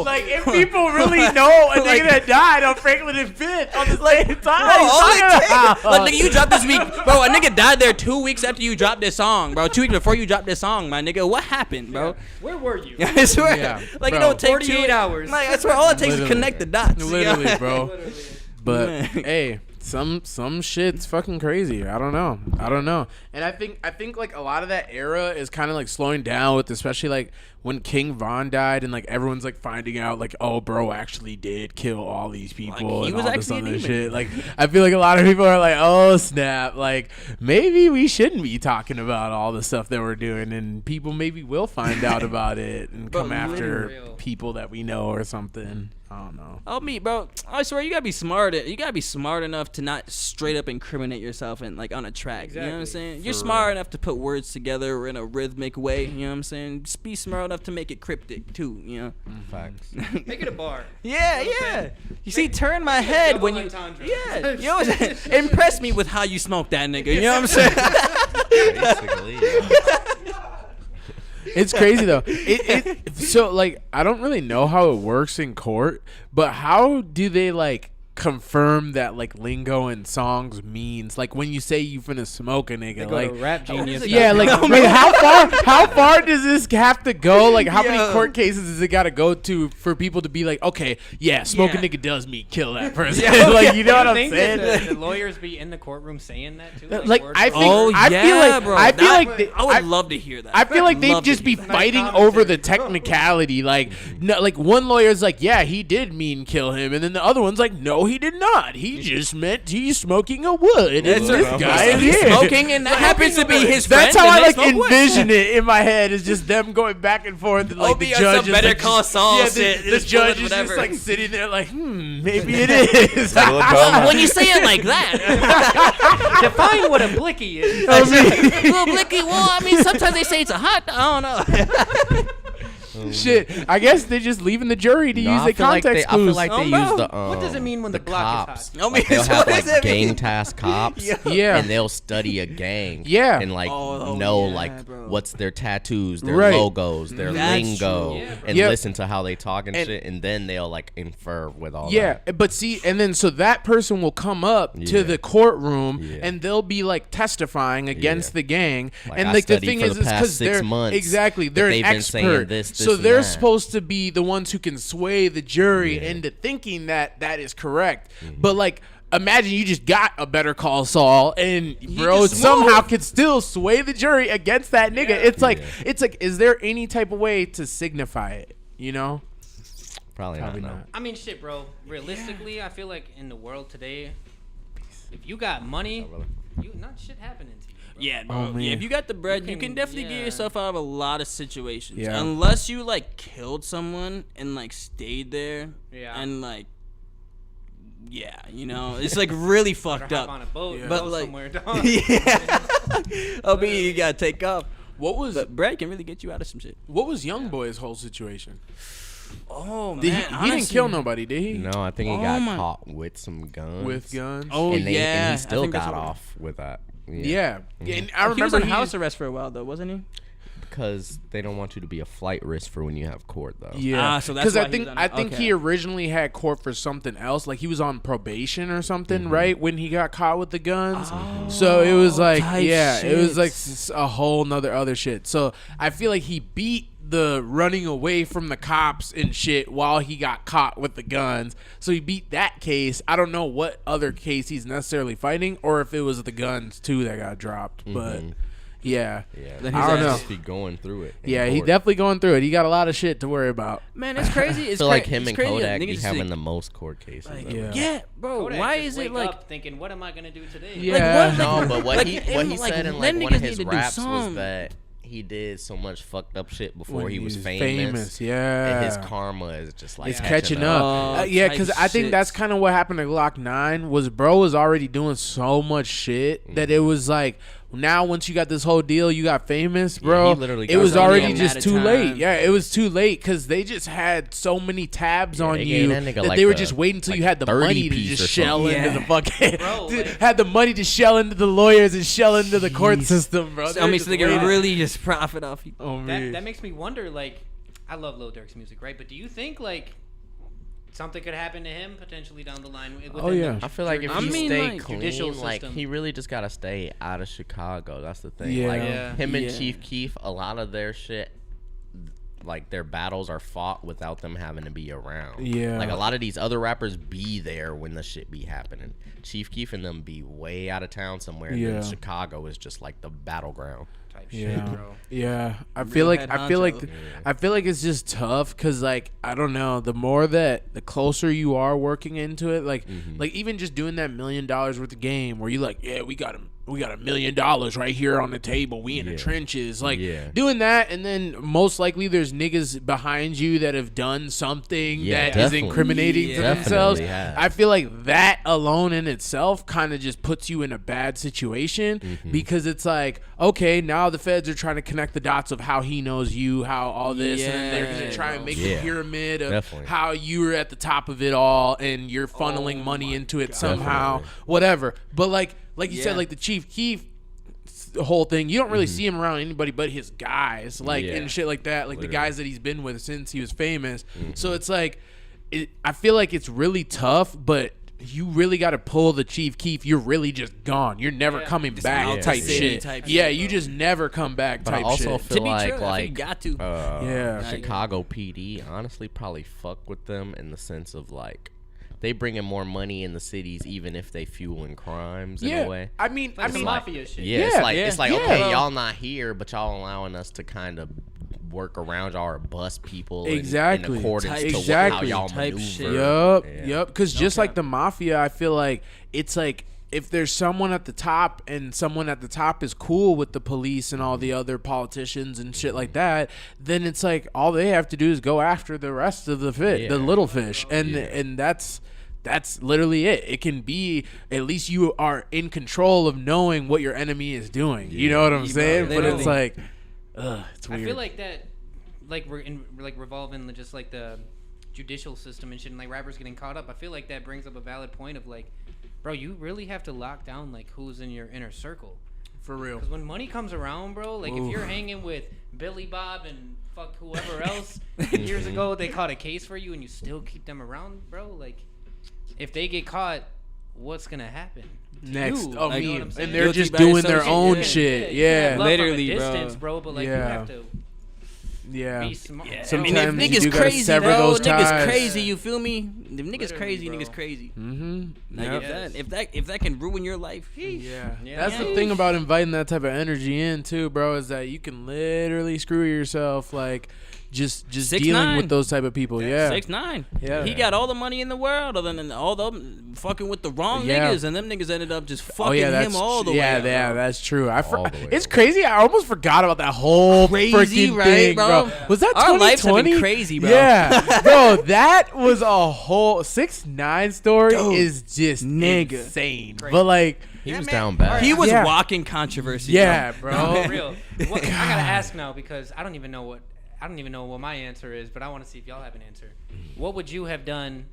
Like if people really know a nigga that died on Franklin and Fifth on the same time, Bro, all it takes, like nigga, like, you dropped this week, bro. A nigga died there 2 weeks after you dropped this song, bro. 2 weeks before you dropped this song, my nigga. What happened, bro? Where were you? I swear, Yeah, like it bro. don't take 48 hours. Like I swear, all it takes is Literally. connect the dots. literally, bro. But Man. hey, some shit's fucking crazy. I don't know. And I think like a lot of that era is kind of like slowing down with, especially like when King Von died and like everyone's like finding out like, oh, bro actually did kill all these people Like, he and was all this actually a other demon. shit. Like I feel like a lot of people are like, oh snap, like maybe we shouldn't be talking about all the stuff that we're doing, and people maybe will find out about it and come after literal. people that we know or something. I don't know. Oh me, bro. I swear you gotta be smart. You gotta be smart enough to not straight up incriminate yourself and like on a track. You know what I'm Exactly. saying? You're smart enough to put words together in a rhythmic way. You know what I'm saying? Just be smart enough to make it cryptic too. You know? Facts. Make it a bar. Yeah, yeah. You see, turn my head double when you. entendre. Yeah, you know what I'm saying? Impress me with how you smoke that nigga. You know what I'm saying? Basically, yeah. It's crazy though. So like I don't really know how it works in court, but how do they like confirm that like lingo and songs means like when you say you finna smoke a nigga Go like to Rap Genius. yeah like, like how far does this have to go, like how many court cases does it gotta go to for people to be like, okay, yeah, smoke a nigga does mean kill that person? Like you know what I'm think saying? that the lawyers be in the courtroom saying that too? Like word I for think word? I feel like bro. I feel That- like they, I would love to hear that. I feel like they'd Love to just be hear that. fighting over the technicality. Like, no, like one lawyer's like, yeah, he did mean kill him, and then the other one's like, no, he did not. He just meant he's smoking a wood, and That's this right. guy is He's here. smoking, and that happens to be his friend. That's how and I they like smoke wood. envision it in my head. Is just them going back and forth, and like be the on judge some is Better like, Call Saul yeah, shit, the just judge pulling is just whatever. like sitting there like, maybe it is. When you say it like that, Define what a blicky is. little blicky. Well, I mean, sometimes they say it's a hot. I don't know. Shit, I guess they're just leaving the jury to use the context clues. I feel like they use the what does it mean when the block cops. is hot? Like they'll have like gang task cops, Yeah. and they'll study a gang, and like know like what's their tattoos, their logos, their lingo, and listen to how they talk and shit, and then they'll like infer with all that. Yeah, but see, and then so that person will come up to the courtroom, and they'll be like testifying against the gang, and like the thing is because they're they're an expert, so they're supposed to be the ones who can sway the jury into thinking that that is correct. But like, imagine you just got a Better Call Saul, and bro somehow could still sway the jury against that nigga. It's like, is there any type of way to signify it? You know? Probably not. I mean, shit, bro. Realistically, I feel like in the world today, if you got money, not shit happening to you. Yeah, bro. If you got the bread, you can definitely get yourself out of a lot of situations. Yeah. Unless you like killed someone and like stayed there. Yeah. And like, you know, it's like really fucked up. On a boat, but go like, somewhere, dog. you gotta take off. But bread can really get you out of some shit. What was Young Boy's whole situation? Oh man, he didn't kill nobody, did he? No, I think he got caught with some guns. With guns. Oh and yeah, and he still got off with that. Yeah. And I remember he was on house arrest for a while though, wasn't he? Because they don't want you to be a flight risk for when you have court, though. Yeah, so that's why I think he originally had court for something else, like he was on probation or something, right? When he got caught with the guns, so it was like, it was like a whole nother other shit. So I feel like he beat the running away from the cops and shit while he got caught with the guns. So he beat that case. I don't know what other case he's necessarily fighting, or if it was the guns too that got dropped, but. Yeah. Then I don't know. Be going through it. Yeah, he's definitely going through it. He got a lot of shit to worry about. Man, it's crazy. It's I feel like him and crazy. Kodak be having the most court cases. Like, bro. Kodak why is it like up thinking, what am I gonna do today? Yeah. But what he said in like one of his raps was that he did so much fucked up shit before he was famous. Yeah, and his karma is just like it's catching up. Yeah, because I think that's kind of what happened to Glock 9 was bro was already doing so much shit that it was like, now once you got this whole deal, you got famous, bro. It was already just too late. Yeah, it was too late because they just had so many tabs on you that they were just waiting until you had the money to just shell into the fucking. Had the money to shell into the lawyers and shell into the court system, bro. I mean, so they can really just profit off you. That makes me wonder. Like, I love Lil Durk's music, right? But do you think like something could happen to him potentially down the line? I feel like if he stay clean, like system. he really just gotta stay out of Chicago. That's the thing. Yeah. Like him and Chief Keef, a lot of their shit, like their battles are fought without them having to be around. Yeah. Like a lot of these other rappers be there when the shit be happening. Chief Keef and them be way out of town somewhere. And then Chicago is just like the battleground. Shit, bro. Yeah. I feel like it's just tough because like I don't know, the closer you are working into it, like even just doing that $1 million worth of game where you like, we got $1 million right here on the table, we in the trenches, like doing that, and then most likely there's niggas behind you that have done something that is incriminating to themselves. I feel like that alone in itself kind of just puts you in a bad situation because it's like, okay, now the feds are trying to connect the dots of how he knows you, how all this, and then they're gonna try and make a pyramid of how you were at the top of it all and you're funneling money into it somehow, whatever. But like you said, like the Chief Keef whole thing, you don't really see him around anybody but his guys, like and shit like that, like the guys that he's been with since he was famous. So it's like, I feel like it's really tough, but you really got to pull the Chief Keef. You're really just gone. You're never coming back type shit. You just never come back type shit. But I also feel like you got to. Chicago PD honestly probably fuck with them in the sense of like, they bring in more money in the cities, even if they fueling crimes in a way. I mean, mafia shit. It's like okay, y'all not here, but y'all allowing us to kind of work around y'all or bust people in accordance to how y'all maneuver. Yep. Because just like the mafia, I feel like it's like if there's someone at the top and someone at the top is cool with the police and all the other politicians and shit like that, then it's like all they have to do is go after the rest of the little fish, and that's literally it. It can be, at least you are in control of knowing what your enemy is doing. You know what I'm saying? But it's like, it's weird. I feel like that like we're revolving just like the judicial system and shit, and like rappers getting caught up. I feel like that brings up a valid point of like, bro, you really have to lock down like who's in your inner circle. For real. Because when money comes around, bro, like if you're hanging with Billy Bob and fuck whoever else, years ago they caught a case for you and you still keep them around, bro, like if they get caught, what's gonna happen? Next, like, and they're just doing their own shit. Yeah, literally, distance, bro. But like you have to. Yeah. Be smart. Yeah. Sometimes I mean, if niggas crazy, bro. Niggas crazy. You feel me? If niggas crazy, bro. Niggas crazy. Like if that can ruin your life. Yeah. That's the thing about inviting that type of energy in too, bro. Is that you can literally screw yourself. Like. Just dealing with those type of people, 6ix9ine. Yeah, he got all the money in the world, other than all them fucking with the wrong niggas, and them niggas ended up just fucking him all the way. Yeah, that's true. It's crazy. I almost forgot about that whole freaking thing, bro. Was that 2020? Our lives have been crazy, bro. Yeah, bro, that was a whole 6ix9ine story. Dude, is just insane, crazy. But like. He was down bad. He was walking controversy. Yeah, bro. For real. I gotta ask now because I don't even know what my answer is, but I want to see if y'all have an answer. What would you have done?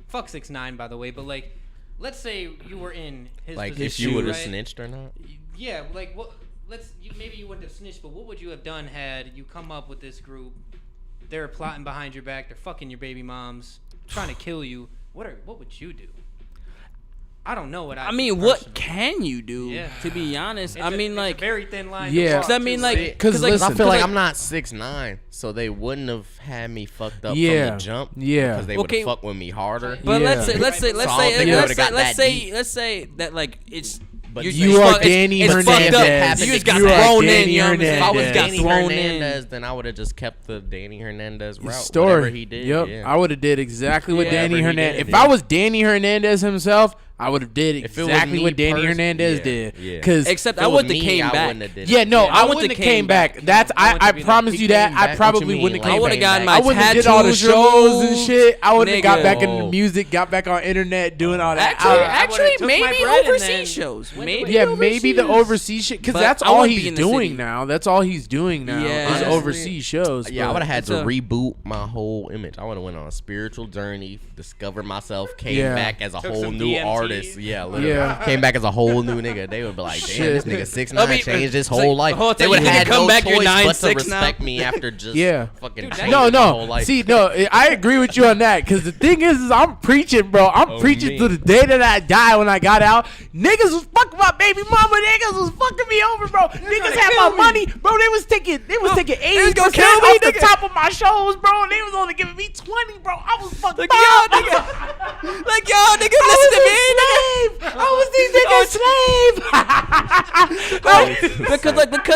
Fuck 6ix9ine, by the way, but like, let's say you were in his like position, if you would have right? snitched or not. Yeah, like what? Maybe you wouldn't have snitched, but what would you have done had you come up with this group? They're plotting behind your back. They're fucking your baby moms, trying to kill you. What would you do? I don't know what I mean, what can you do? Yeah. To be honest, it's like a very thin line. Yeah, because I mean, like, because I feel like I'm not 6ix9ine, so they wouldn't have had me fucked up from the jump. Yeah, because they would have fucked with me harder. But let's say that like it's. But you are Danny Hernandez. You just got thrown in. If I was Danny Hernandez, then I would have just kept the Danny Hernandez route. Whatever he did. Yep, I would have did exactly what Danny Hernandez. If I was Danny Hernandez himself, I would have did exactly what Danny Hernandez did. Because except I wouldn't have came back. Yeah, no, I wouldn't have came back. That's I promise you that. I probably wouldn't have came back. I would have gotten my tattoos. I wouldn't have did all the shows and shit. I would have got back into music, got back on internet, doing all that. Actually, maybe overseas shows. Maybe the overseas shit. Because that's all he's doing now. That's all he's doing now is overseas shows. Yeah, I would have had to reboot my whole image. I would have went on a spiritual journey, discovered myself, came back as a whole new artist. Yeah, literally. Came back as a whole new nigga. They would be like, damn, this nigga 6ix9ine changed his whole life. They would have had no choice but to respect me after just fucking changing my whole life. See, no, I agree with you on that. Because the thing is I'm preaching, bro. I'm preaching to the day that I die when I got out. Niggas was fucking my baby mama. Niggas was fucking me over, bro. Niggas had my money. Bro, they was taking 80% off the top of my shows, bro. They was only giving me 20, bro. I was fucking like, yo, nigga, listen to me. I was these niggas slave.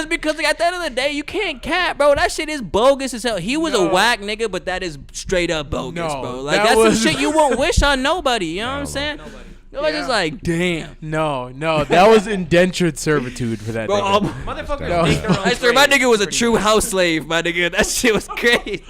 because at the end of the day, you can't cap, bro. That shit is bogus as hell. He was a whack nigga, but that is straight up bogus, bro. Like that's some shit you won't wish on nobody. You know what I'm saying? Just like, damn. No, that was indentured servitude for that nigga. Motherfuckers. I swear, my nigga was a true house slave, my nigga. That shit was crazy.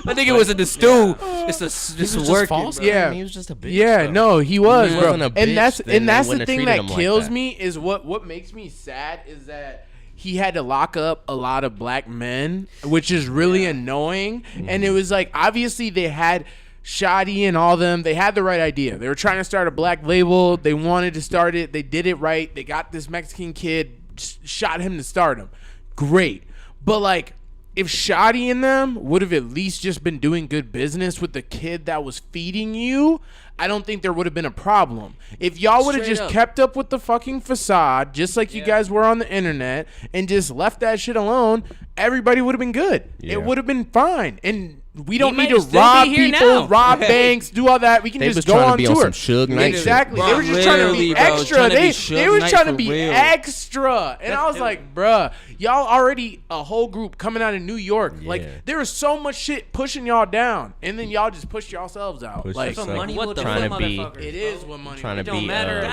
My nigga was in the stew. Just working. False, yeah, he was just a bitch. Yeah, no, he was, he bro. Wasn't a bitch, and that's the thing that kills me is what makes me sad is that he had to lock up a lot of black men, which is really annoying. Mm-hmm. And it was like obviously they had Shoddy and all them, they had the right idea. They were trying to start a black label. They wanted to start it. They did it right. They got this Mexican kid, shot him to start him. Great. But like, if Shoddy and them would have at least just been doing good business with the kid that was feeding you, I don't think there would have been a problem. If y'all would have just kept up with the fucking facade, just like you guys were on the internet, and just left that shit alone, everybody would have been good. It would have been fine. And we don't need to rob people, rob banks, do all that. We can just go on tour. Exactly. They were just trying to be extra. They were trying to be extra. And I was like, bruh, y'all already a whole group coming out of New York. Like, there was so much shit pushing y'all down. And then y'all just pushed yourselves out. Like, what the trying to be, it is what money trying to be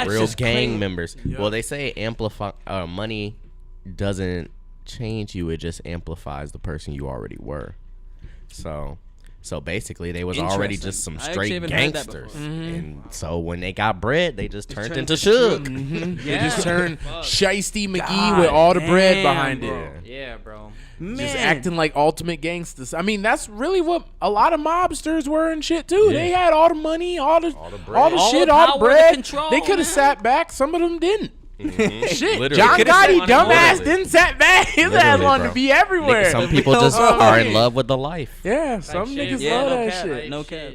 real gang members. Well, they say money doesn't change you. It just amplifies the person you already were. So So basically, they was already just some straight gangsters. And so when they got bread, they just turned into Suge. They just turned Shiesty McGee with all the bread behind it. Yeah, bro. Man. Just acting like ultimate gangsters. I mean, that's really what a lot of mobsters were and shit too. They had all the money, all the shit, all the bread. They could have sat back. Some of them didn't. Shit, literally. John Gotti, dumbass, didn't sat back. His ass wanted to be everywhere. Some people just are in love with the life. Yeah, some niggas love that shit. No cap.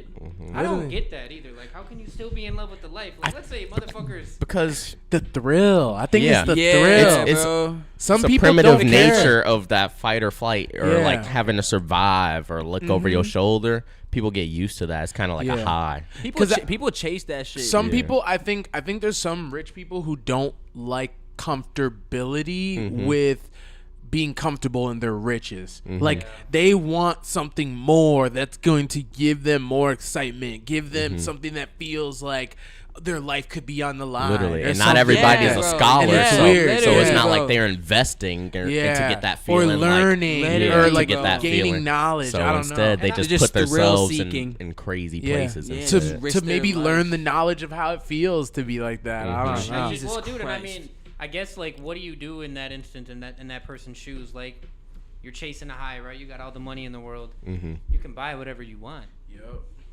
I don't get that either. Like, how can you still be in love with the life? Like, let's say motherfuckers. Because the thrill. I think it's the thrill. It's some the people primitive don't nature of that fight or flight, or like having to survive or look over your shoulder. People get used to that. It's kind of like a high. People chase that shit. Some people, I think there's some rich people who don't like comfortability with being comfortable in their riches. Like they want something more that's going to give them more excitement, give them something that feels like their life could be on the line. Literally. And not everybody is a scholar, so it's not like they're investing to get that feeling. Or learning, or like gaining knowledge. So I don't instead, know. they just put themselves in crazy places. To maybe learn the knowledge of how it feels to be like that. I don't know. Well, dude, and I mean, I guess, like, what do you do in that instant, in that person's shoes? Like, you're chasing a high, right? You got all the money in the world. You can buy whatever you want.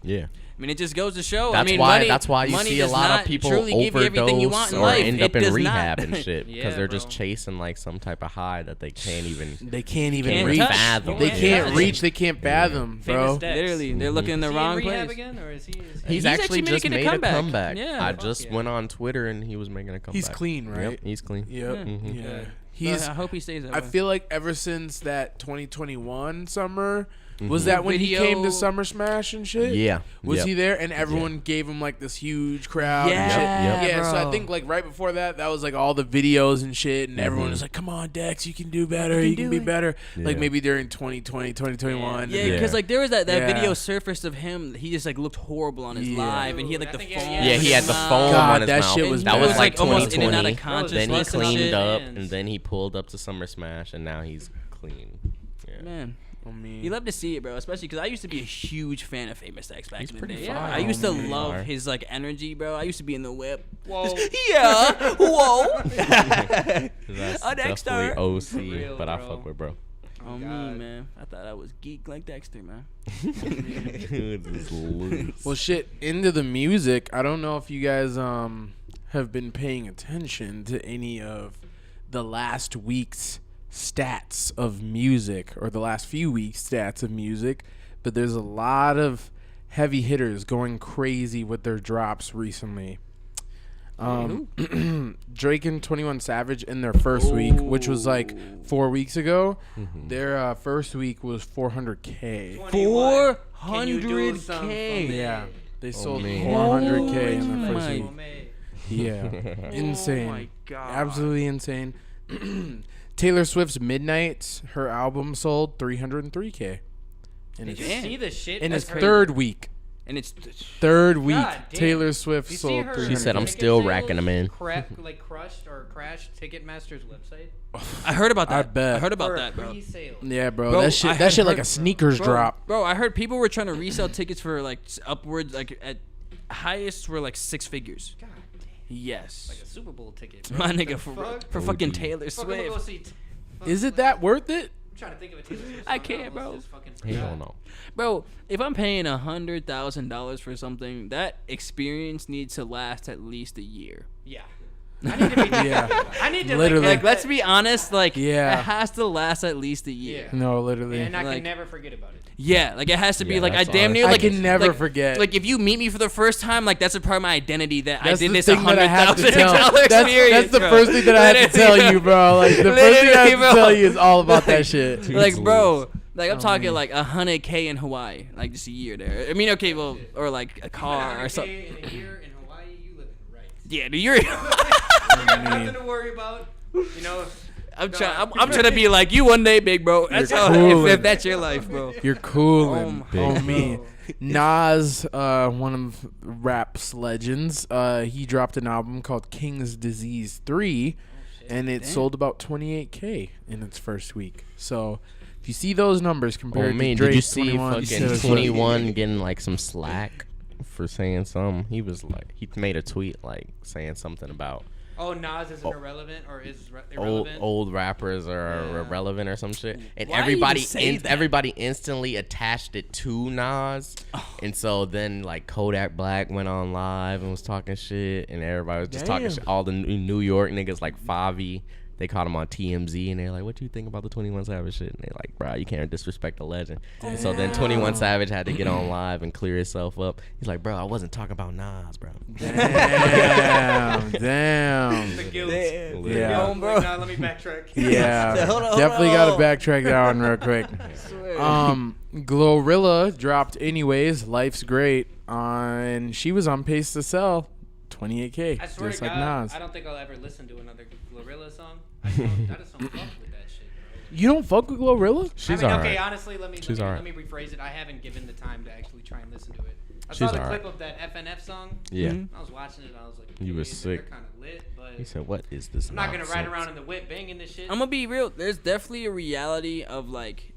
Yeah. I mean, it just goes to show. That's why you see a lot of people overdose or end up in rehab and shit because they're just chasing like some type of high that they can't even reach. Fathom. They can't reach. They can't fathom, bro. Literally, they're looking in the wrong place. Again, or is he's actually just made a comeback. Yeah. I just went on Twitter and he was making a comeback. He's clean, right? Yep, he's clean. Yep. I hope he stays that way. I feel like ever since that 2021 summer. Was that when he came to Summer Smash and shit? Yeah. Was he there? And everyone gave him like this huge crowd. Yeah, and shit. Yeah. So I think like right before that was like all the videos and shit, and everyone was like, "Come on, Dex, you can do better. You can be better." Like maybe during 2020, 2021. Yeah, because like there was that video surfaced of him. He just like looked horrible on his live, and he had like the foam. Yeah, he had the foam on his mouth. Shit was that was like almost 2020. in and out of consciousness. Then he cleaned up, and then he pulled up to Summer Smash, and now he's clean. Yeah. Man. I mean, you love to see it, bro. Especially because I used to be a huge fan of Famous X back in the day. fire. I used to love his like energy, bro. I used to be in the whip. Whoa. Yeah. Whoa. That's Dexter. definitely OC, Real, but I bro. fuck with bro. Oh me, man. I thought I was geek like Dexter, man. This loose. well, shit. Into the music. I don't know if you guys have been paying attention to any of the last week's stats of music, or the last few weeks stats of music, but there's a lot of heavy hitters going crazy with their drops recently. Drake and 21 Savage in their first week, which was like 4 weeks ago, their first week was 400K. 400K. Yeah, they sold 400K in their first week. Yeah, insane. Oh my god, absolutely insane. Taylor Swift's Midnight, her album sold 303K. Did you see the shit? In its third week. And it's third week, Taylor Swift sold 300K. She said, "I'm still racking them in." Like crushed or crashed Ticketmaster's website. I heard about that. I bet. I heard about that, bro. Yeah, bro. That shit like a sneakers drop. Bro, I heard people were trying to resell tickets for like upwards, like at highest were like 6 figures. God damn. Yes. Like a Super Bowl ticket. Bro. My nigga, for fucking Taylor Swift. Is it that worth it? I'm trying to think of a Taylor Swift. I can't, bro. Hell no. Bro, if I'm paying $100,000 for something, that experience needs to last at least a year. Yeah. I need to be. I need to literally. Like, let's be honest. Like, yeah, it has to last at least a year. Yeah. No, literally. And I like, can never forget about it. Yeah, like it has to be like I that's damn near honest. like I can never like, forget. Like if you meet me for the first time, like that's a part of my identity that That's I did the this thing that I have to tell. $100,000 experience. That's the bro. first thing that I have to tell you, bro. Like the first thing I have to tell you is all about that shit. Like, bro, like I'm talking like $100K in Hawaii, like just a year there. I mean, okay, well, or like a car or something. In a year in Hawaii, you live right. Yeah, dude, you're. You got nothing to worry about. You know. I'm trying to be like you one day, big bro. That's how. cool. If that's your life, bro. You're coolin', Oh, me. Nas, one of rap's legends, he dropped an album called King's Disease 3, and it sold about 28K in its first week. So If you see those numbers compared to Drake, did you see 21, fucking 21 getting like some slack for saying something? He was like, he made a tweet like saying something about Nas is irrelevant or is irrelevant. Old rappers are irrelevant or some shit, and Why everybody instantly attached it to Nas, and so then like Kodak Black went on live and was talking shit, and everybody was just talking shit. All the New York niggas like Favi, they caught him on TMZ, and they're like, "What do you think about the 21 Savage shit?" And they're like, "Bro, you can't disrespect the legend." And so then 21 Savage had to get on live and clear himself up. He's like, "Bro, I wasn't talking about Nas, bro." Damn. The guilt. Yeah. Bro. Nah, let me backtrack. Yeah. Definitely got to backtrack that one real quick. Glorilla dropped anyways. Life's great. And she was on pace to sell 28K. I swear just to like God, Nas. I don't think I'll ever listen to another Glorilla song. I just don't fuck with that shit, bro. You don't fuck with Glorilla? She's okay, alright. honestly, let me rephrase it. I haven't given the time to actually try and listen to it. I saw the clip of that FNF song. Yeah. I was watching it and I was like, You were sick. They're kind of lit, but He said, "What is this?" I'm not going to ride around in the whip banging this shit. I'm gonna be real. There's definitely a reality of like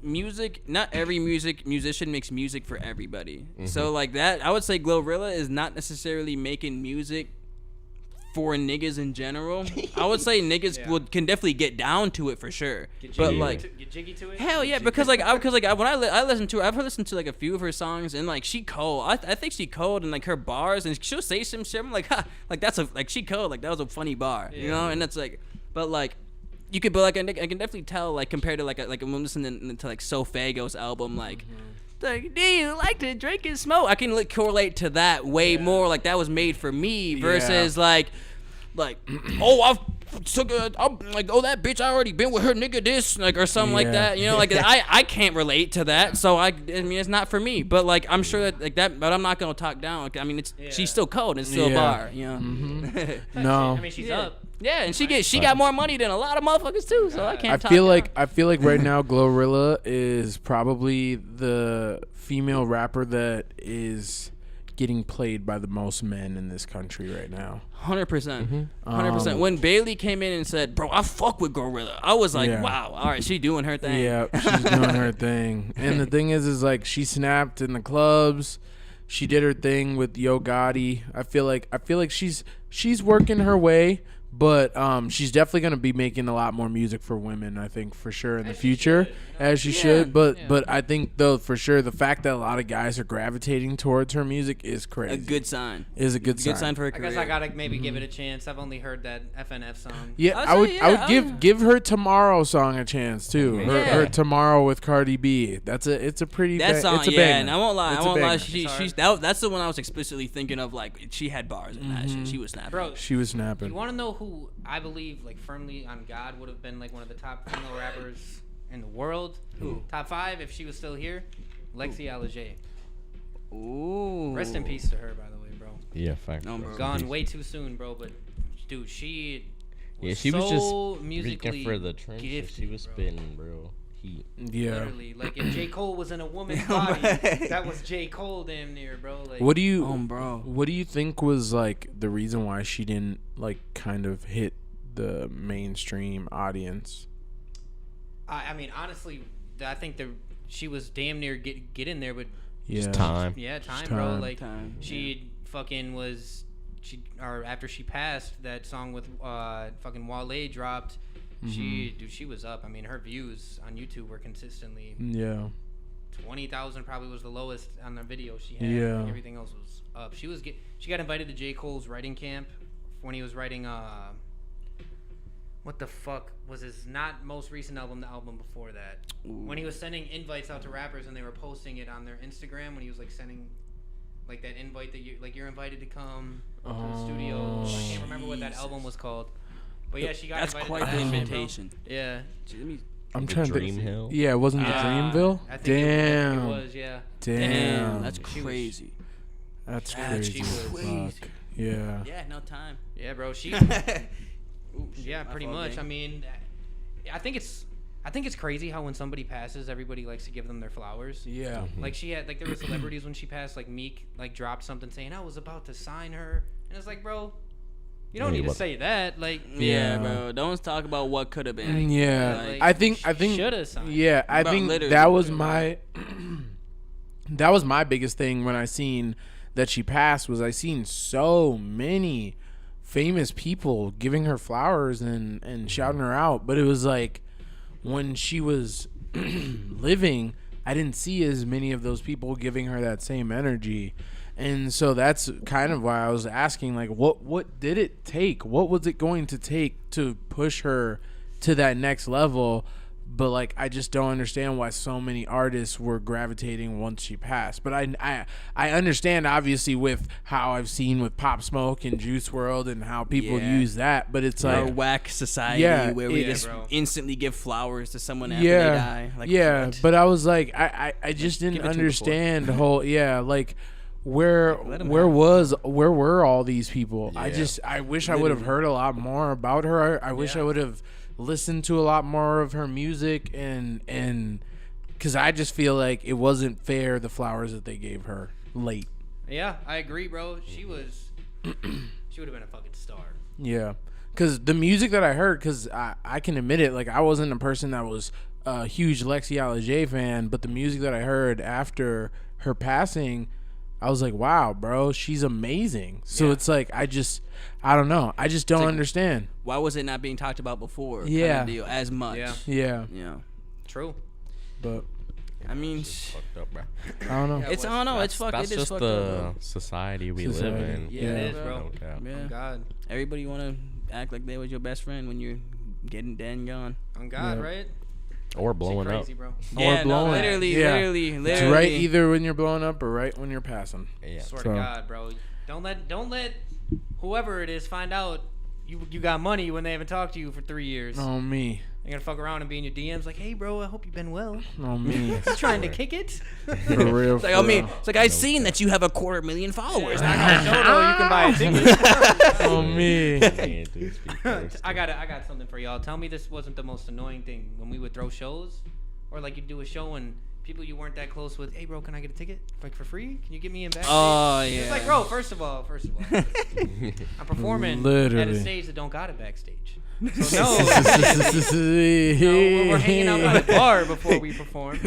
music. Not every musician makes music for everybody. So like that, I would say Glorilla is not necessarily making music for niggas in general. I would say niggas can definitely get down to it for sure. But like get jiggy to it. hell yeah, because when I listen to her, I've listened to like a few of her songs, and like she cold. I think she cold, and like her bars, and she'll say some shit. I'm like, ha, like that's a like she cold, like that was a funny bar, you know. And that's like, but like you could, but like I can definitely tell like compared to like I'm listening to like Sofago's album, like. Like, do you like to drink and smoke? I can like correlate to that way more. Like that was made for me versus like, oh, I'm like, oh, that bitch, I already been with her nigga this, like, or something like that. You know, like I can't relate to that. So I mean, it's not for me. But like, I'm sure that like that, but I'm not gonna talk down. Like, I mean, she's still cold and still a bar. You know. No. I mean, she's up. Yeah, and she got more money than a lot of motherfuckers too. So I can't. I feel like right now Glorilla is probably the female rapper that is getting played by the most men in this country right now. 100%. 100%. When Bailey came in and said, "Bro, I fuck with Glorilla," I was like, "Wow, all right, she doing her thing." Yeah, she's doing her thing. And the thing is like she snapped in the clubs. She did her thing with Yo Gotti. I feel like she's working her way. But she's definitely gonna be making a lot more music for women, I think, for sure in the future, as she should. But I think though for sure the fact that a lot of guys are gravitating towards her music is crazy. A good sign. Is a good sign. Good sign for her career. I guess I gotta maybe give it a chance. I've only heard that FNF song. Yeah, I would give her Tomorrow song a chance too. Her Tomorrow with Cardi B. It's a pretty song. It's a yeah, banger. and I won't lie. She's That's the one I was explicitly thinking of. Like she had bars in that shit. She was snapping. Bro, she was snapping. You want to know who I believe, like, firmly on God would have been, like, one of the top female rappers in the world? Who? Top 5, if she was still here? Lexi Alger. Ooh. Rest in peace to her, by the way, bro. Yeah, fact. No, bro. Gone way too soon, bro, but, dude, she was she was so just musically for the trenches. gifted, She was bro. spitting, bro. Heat. Yeah. Literally, like, if J. Cole was in a woman's body, that was J. Cole damn near, bro. Like, What do you bro. What do you think was, like, the reason why she didn't, like, kind of hit the mainstream audience? I mean, honestly, I think she was damn near get in there, but Just time. Yeah, time, Time. bro. Like Time, fucking was or after she passed, that song with fucking Wale dropped. She was up. I mean, her views on YouTube were consistently 20,000. Probably was the lowest on the video she had. Yeah. Everything else was up. She got invited to J. Cole's writing camp when he was writing what the fuck was his not most recent album, the album before that. When he was sending invites out to rappers and they were posting it on their Instagram, when he was like sending like that invite that you're invited to come to the studio. I can't remember what that album was called. But yeah, she got That's invited quite to the that shit, bro. invitation. Yeah. I'm The trying to Dream Hill? Yeah, it wasn't the Dreamville? I think Damn. it was, yeah. Damn. That's crazy. That's She crazy. was crazy. Fuck. Yeah. Yeah, no time. Yeah, bro. She Ooh, shit, yeah, my pretty fault, much. gang. I mean, I think it's crazy how when somebody passes, everybody likes to give them their flowers. Yeah. Like she had, like there were celebrities when she passed, like Meek, like dropped something saying I was about to sign her, and it's like, bro, You don't need to say that. Like, yeah, bro. Don't talk about what could have been. Yeah, like, I think should have signed. Yeah, I Bro, think literally. that was my that was my biggest thing when I seen that she passed. Was I seen so many famous people giving her flowers and shouting her out, but it was like when she was living, I didn't see as many of those people giving her that same energy. And so that's kind of why I was asking, like, what did it take? What was it going to take to push her to that next level? But, like, I just don't understand why so many artists were gravitating once she passed. But I understand, obviously, with how I've seen with Pop Smoke and Juice WRLD and how people use that. But it's like... Our whack society where we just instantly give flowers to someone after they die. Like, what? But I was like, I just didn't understand the whole... Yeah, like... Where were all these people? Yeah. I wish I would have heard a lot more about her. I wish I would have listened to a lot more of her music, and because I just feel like it wasn't fair, the flowers that they gave her late. Yeah, I agree, bro. She would have been a fucking star. Yeah, because the music that I heard, because I can admit it, like I wasn't a person that was a huge Lexi J fan, but the music that I heard after her passing, I was like, wow, bro, she's amazing. So it's like, I don't know. I just don't understand. Why was it not being talked about before? Yeah. Kind of deal, as much. Yeah. True. But I mean, fucked up, bro. I don't know. Yeah, it's I don't know. It's fucked. That's it is just fucked the up, society we live in. Yeah, it is, bro. Yeah. Oh, God. Everybody want to act like they was your best friend when you're getting dead and gone. On God, right? Or blowing crazy, up. bro. Yeah, or blowing. literally. It's right either when you're blowing up or right when you're passing. Yeah. Swear to God, bro. Don't let whoever it is find out you got money when they haven't talked to you for 3 years. Oh, me. They're gonna fuck around and be in your DMs like, hey, bro, I hope you've been well. Oh, me. You trying to kick it? For real. It's like, I mean, it's like, I've seen that you have 250,000 followers. I know, you can buy a ticket. Oh, me. I got something for y'all. Tell me this wasn't the most annoying thing when we would throw shows, or like you'd do a show and people you weren't that close with. Hey, bro, can I get a ticket like for free? Can you get me in backstage? Oh yeah. It's like, bro, first of all, I'm performing at a stage that don't got a backstage. So no, we're hanging out at a bar before we perform.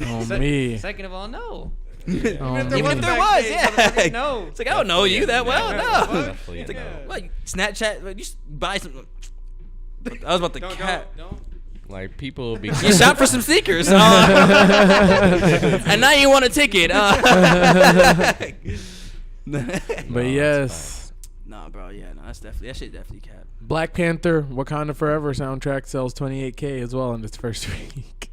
Oh, me. Second of all, no. Even if there was, yeah. No. It's like, I don't know you that well. No. Definitely It's like, no. what? Snapchat? You just buy some. I was about to cat. Don't. Like people will be. You shop for some sneakers, and now you want a ticket. But yes. Nah, bro. Yeah, no, that shit definitely cap. Black Panther Wakanda Forever soundtrack sells 28K as well in its first week.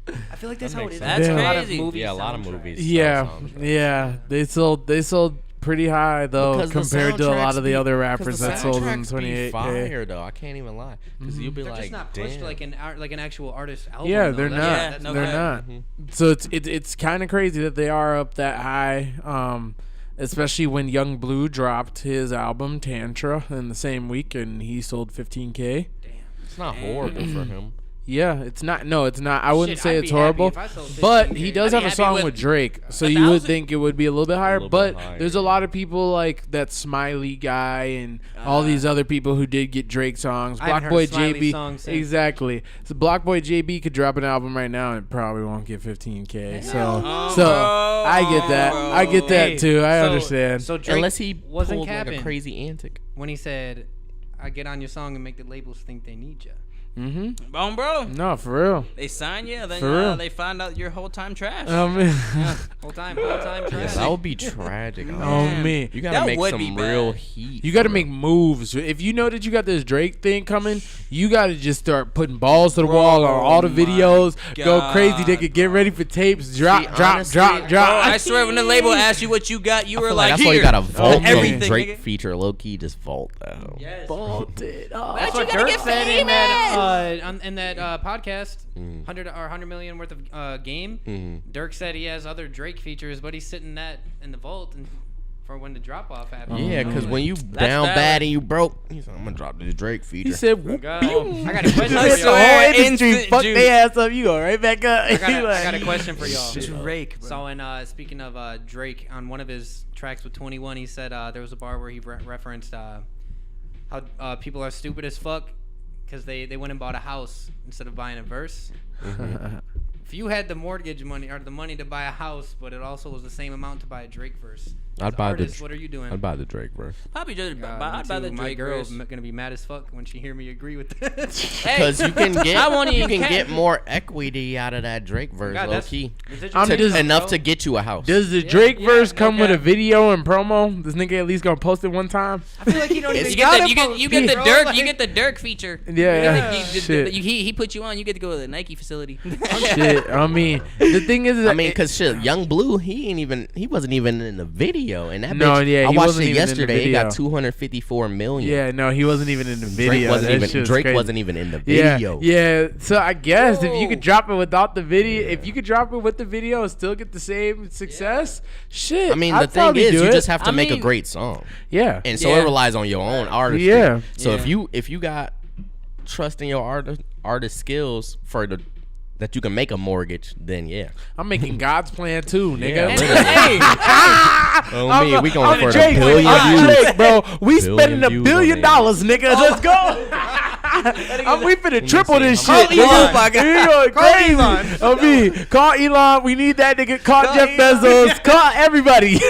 I feel like that's how it is. That's A lot crazy. of movies, Yeah, a lot of movies. Yeah. They sold pretty high though Because compared to a lot of the other rappers the that sold in soundtracks be 28K. fire though. I can't even lie. Because you'll be They're like, just not pushed damn. like an actual artist album. Yeah, though. they're That's- not. that's They're okay. not. So it's kind of crazy that they are up that high. Especially when Young Blue dropped his album Tantra in the same week and he sold 15K. It's not horrible for him. Yeah, it's not. No, it's not. I wouldn't Shit, say I'd it's be happy horrible, if I sold but 15K. he does I'd have be a happy song with with Drake, so 1,000? you would think it would be a little bit higher. little But bit higher, there's a lot of people like that Smiley guy and all these other people who did get Drake songs. I haven't Block Boy heard Smiley JB, songs since. exactly. So Block Boy JB could drop an album right now and it probably won't get 15K. So bro. I get that. I get that Hey, too. I so- understand. So Drake Unless he wasn't pulled like capping a crazy antic. when he said, "I get on your song and make the labels think they need you." Bone, bro. No, for real. They sign you, then For real. they find out your whole time trash. Whole time trash. That would be tragic. Oh me. You gotta That make would some be real bad. heat. You got to for make real. moves. If you know that you got this Drake thing coming, you got to just start putting balls to the wall on all the my videos. Go God, crazy, nigga. Get ready for tapes. Drop. honestly, Bro, I swear when the label asked you what you got, you I were feel like, that's here. why you gotta vault from everything, Drake nigga. feature. Low key, just vault though. Yes. Vaulted. Oh. That's what Dirk said in that podcast, 100 million worth of game. Dirk said he has other Drake features, but he's sitting that in the vault and for when the drop off happens. Yeah, because when you down valid. bad and you broke, he's like, I'm gonna drop this Drake feature. He said, Oh, whoop, God. pew. I got a question That's for the y'all. whole Instant industry. Fuck juice. they ass up. You go right back up. I got a question for y'all. Drake, bro. So, speaking of Drake, on one of his tracks with 21, he said there was a bar where he referenced how people are stupid as fuck because they went and bought a house instead of buying a verse. If you had the mortgage money or the money to buy a house, but it also was the same amount to buy a Drake verse. I'd buy artist, what are you doing? I'd buy the Drake verse. Probably just I'd buy the Drake My girl's verse. gonna be mad as fuck when she hear me agree with this. Because you can get more equity out of that Drake verse, low key. Enough to get you a house. Does the Drake verse come with a video and promo? This nigga at least gonna post it one time. I feel like he don't even you get the Dirk you get the Dirk feature. Yeah. Shit. He put you on. You get to go to the Nike facility. Shit. I mean, the thing is, because Young Blue, he wasn't even in the video, and that no, bitch, yeah, I he watched wasn't it even yesterday. in the It got 254 million. Yeah, no, he wasn't even in the video. Drake wasn't even in the video. Yeah. So I guess if you could drop it without the video, if you could drop it with the video and still get the same success, shit. I mean, the thing is, you just have to make a great song. Yeah. And so it relies on your own artistry. Yeah. So if you got trust in your artist skills that you can make a mortgage, then yeah. I'm making God's plan too, nigga. We going for Drake, $1 billion Drake, bro. We spending $1 billion, nigga. Let's go. We finna triple this shit. Oh my God. Call Elon. Call Elon. We need that nigga. Call Jeff Bezos. Call everybody.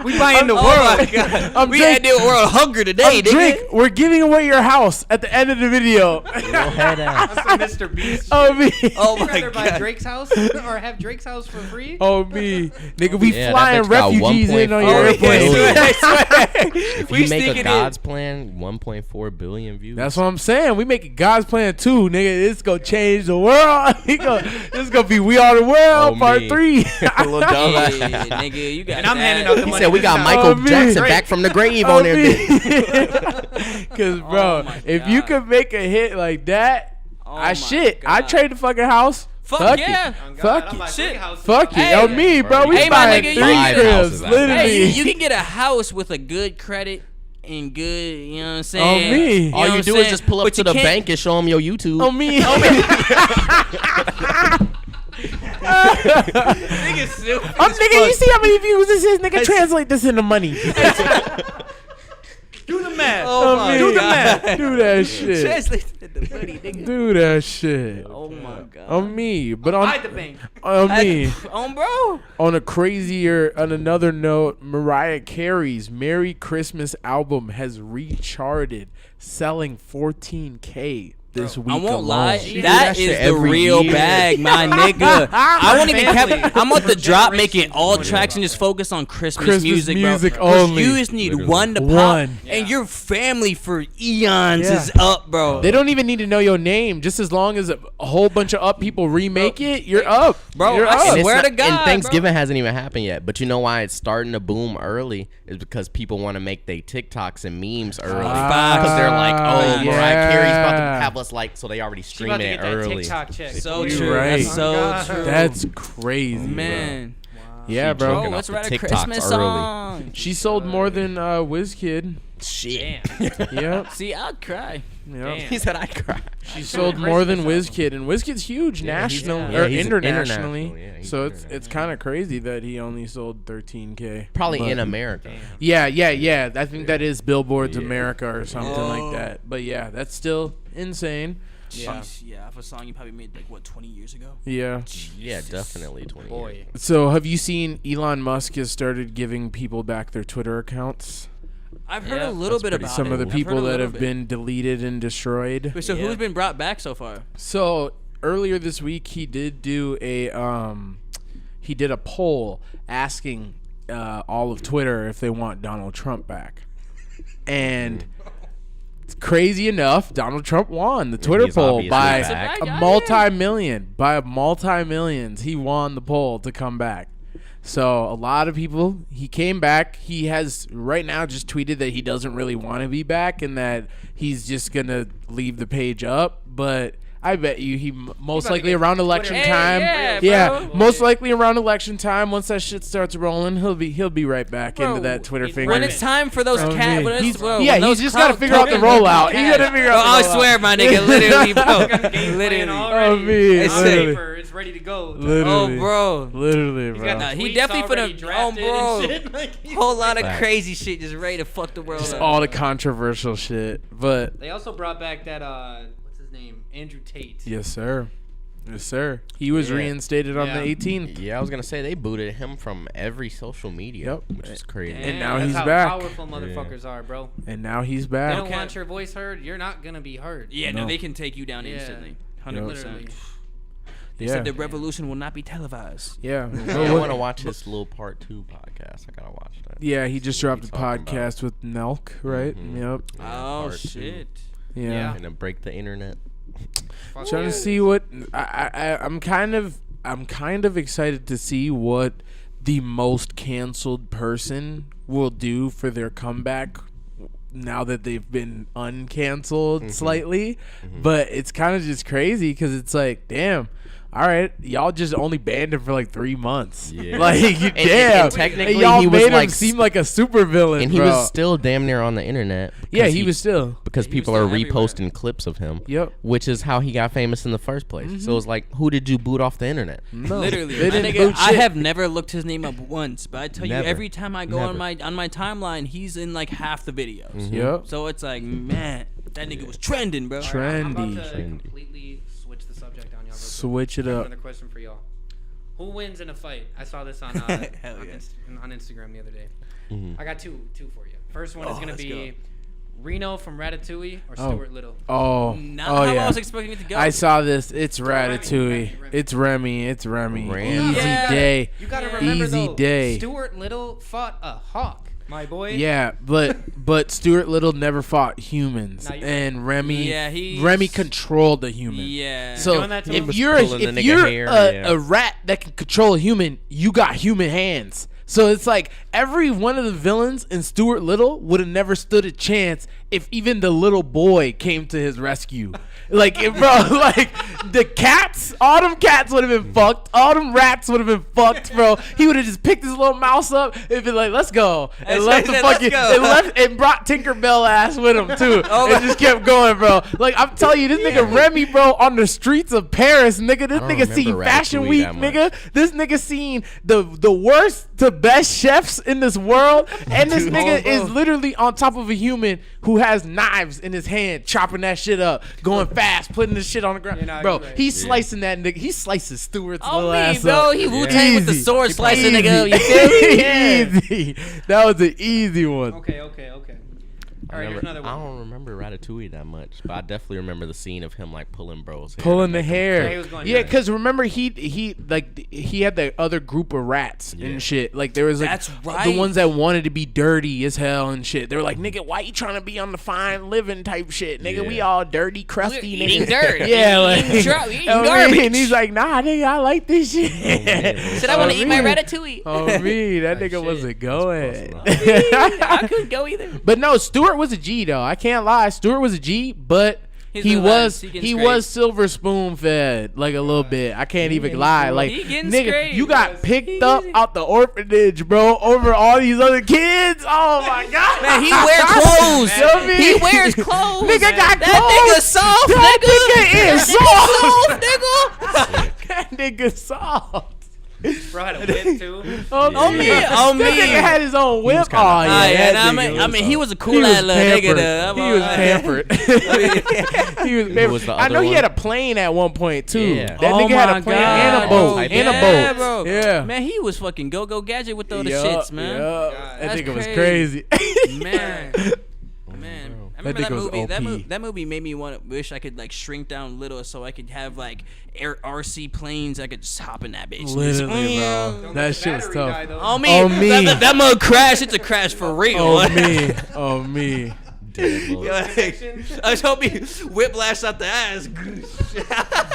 We buying the world. We had the world hunger today, nigga. Drake, we're giving away your house at the end of the video. That's some Mr. Beast. Oh me. Oh my rather God. buy Drake's house or have Drake's house for free? Oh me, nigga, we Yeah, flying that bitch got refugees in on your 1.4 airplane. billion. swear. If you make a God's plan, 1.4 billion views. That's what I'm saying. We making God's plan too, nigga. This gonna change the world. This gonna be We Are the World Part 3. Little dumb. Yeah, nigga, you got And I'm handing out the He money. said we got Michael Jackson back from the grave on there. Cause bro, if you could make a hit like that, I trade the fucking house. Fuck yeah. it. Fuck it. Shit. Fuck it. Hey, On me, bro. We hey, my buying nigga, 3 5 cribs, houses out there. literally. Hey, you can get a house with a good credit and good, you know what I'm saying? On me. All you do is just pull up to the bank and show them your YouTube. On me. Nigga stupid. Nigga, you see how many views this is? Nigga, translate this into money. Do the math. Oh my Do the God. math. Do that shit. Translate the money, nigga. Do that shit. Oh my God. On me, but Buy the bank. on me. On bro. On another note, Mariah Carey's Merry Christmas album has recharted, selling 14K this week. I won't alone. lie, She that do that is shit the every real year. bag, my nigga. I won't even cap. I'm about to drop making generations all doing tracks it, and just focus on Christmas Music music, bro. only. You just need one to pop, One. and your family for eons Yeah. is up, bro. They don't even need to know your name. Just as long as a whole bunch of up people remake it, you're up. Bro, You're I up. And swear to God, and Thanksgiving hasn't even happened yet. But you know why it's starting to boom early is because people want to make their TikToks and memes early. Because they're like, oh, Mariah Carey's about to have us like, so they already She about streaming to it get that early. TikTok check. So You're true. right. That's so God. true. That's crazy, Man. Yeah, bro. Joking Bro, off let's the write a TikToks Christmas early. song. She sold more than WizKid. Shit. Yep. See, I'd cry. Yep. He said I cried. She sold more than WizKid, and WizKid's huge national or he's internationally. international, yeah, he's So international. it's kind of crazy that he only sold 13K. Probably But- in America. Yeah. I think that is Billboard's America or something like that. But yeah, that's still insane. Yeah. Yeah, for a song you probably made like what 20 years ago. Yeah. Yeah, definitely 20 years. Boy. So have you seen Elon Musk has started giving people back their Twitter accounts? I've heard Yeah, a little bit about Some it. of the I've people heard a that little have bit. been deleted and destroyed. Wait, so Yeah. who's been brought back so far? So earlier this week, he did do a poll asking all of Twitter if they want Donald Trump back, and crazy enough, Donald Trump won the Twitter he's poll obviously by back. a multi-million. By multi-millions, he won the poll to come back. So a lot of people, he came back. He has right now just tweeted that he doesn't really want to be back and that he's just gonna leave the page up. But I bet you he most likely around election time. Yeah, most likely around election time. Once that shit starts rolling, he'll be right back into that Twitter finger. When it's time for those he's just got to figure out the rollout. He got to figure out. I swear, my nigga, literally, bro, literally, it's ready to go. Literally, bro. He definitely whole lot of crazy shit, just ready to fuck the world. Just up. all the controversial shit, but they also brought back that what's his name, Andrew Tate. Yes, sir. He was reinstated on the 18th. Yeah, I was gonna say they booted him from every social media, which is crazy. And now he's how back. Powerful motherfuckers are, bro. And now he's back. They don't want your voice heard. You're not gonna be heard. Yeah, no, they can take you down instantly. 100%. They said the revolution will not be televised. Yeah. I want to watch his little part 2 podcast. I gotta watch that. Yeah, he just dropped a podcast with Nelk, right? Yep. Oh shit. Yeah. And then break the internet. Trying to see what I'm kind of excited to see what the most canceled person will do for their comeback now that they've been uncanceled slightly. But it's kind of just crazy because it's like, damn. All right, y'all just only banned him for like 3 months. Yeah. Like, damn. And technically, y'all he was made like him seem like a super villain, and he was still damn near on the internet. Yeah, he was still because people are reposting clips of him. Yep. Which is how he got famous in the first place. So it's like, who did you boot off the internet? No, literally. I have never looked his name up once, but I tell you, every time I go on my timeline, he's in like half the videos. Yep. So it's like, man, that nigga was trending, bro. Trendy. I'm about to completely switch the subject on y'all. Switch it up. Another question for y'all. Who wins in a fight? I saw this on on Instagram the other day. I got two for you. First one is going to be Reno from Ratatouille or Stuart Little. Not how I was expecting it to go. I saw this. It's Ratatouille. It's Remy. Easy day. You got to remember, Easy day. Stuart Little fought a hawk. My boy. Yeah, but Stuart Little never fought humans, and Remy controlled the human. Yeah. So if you're a rat that can control a human, you got human hands. So it's like every one of the villains in Stuart Little would have never stood a chance if even the little boy came to his rescue. Like, the cats, all them cats would have been fucked. All them rats would have been fucked, bro. He would have just picked his little mouse up and been like, let's go. And and brought Tinkerbell ass with him, too. And just kept going, bro. Like, I'm telling you, this nigga Remy, bro, on the streets of Paris, nigga. This nigga seen Fashion Week, nigga. This nigga seen the worst to best chefs in this world. And this nigga is literally on top of a human who has knives in his hand, chopping that shit up, going fast, putting the shit on the ground. Bro, he's slicing that nigga. He slices Stewart's little ass up. He Wu-Tang with the sword slicing nigga. You feel me? Easy. That was an easy one. Okay. All right, here's another one. I don't remember Ratatouille that much, but I definitely remember the scene of him like pulling bro's hair. Pulling the hair. Yeah, because remember he had the other group of rats and shit. Like there was like the ones that wanted to be dirty as hell and shit. They were like, nigga, why you trying to be on the fine living type shit? Nigga, we all dirty, crusty. Eating dirt. Yeah, like eating garbage. And he's like, nah, nigga, I like this shit. Said I want to eat my Ratatouille. Oh me, that nigga wasn't going. I couldn't go either. But no, Stuart was a G though. I can't lie. Stuart was a G, but he was silver spoon fed like a little bit. I can't even lie. Like nigga, you got picked up out the orphanage, bro, over all these other kids. Oh my god, man, he wears clothes. He wears clothes. Nigga got that clothes. Nigga soft. That nigga is soft. That nigga soft. Bro had a whip too. Oh me. That nigga had his own whip. I mean, he was a cool ass little nigga. He was pampered. He was pampered. I know he had a plane at one point too. Yeah. That nigga had a plane and a boat. Bro. Yeah. Man, he was fucking go gadget with all the shits, man. That nigga was crazy. Man. I remember that movie. That movie made me wish I could like shrink down little so I could have like RC planes. I could just hop in that bitch. Literally, bro. That shit was tough. On me. That mug crash. It's a crash for real. Oh me. Dead I was hoping whiplash out the ass.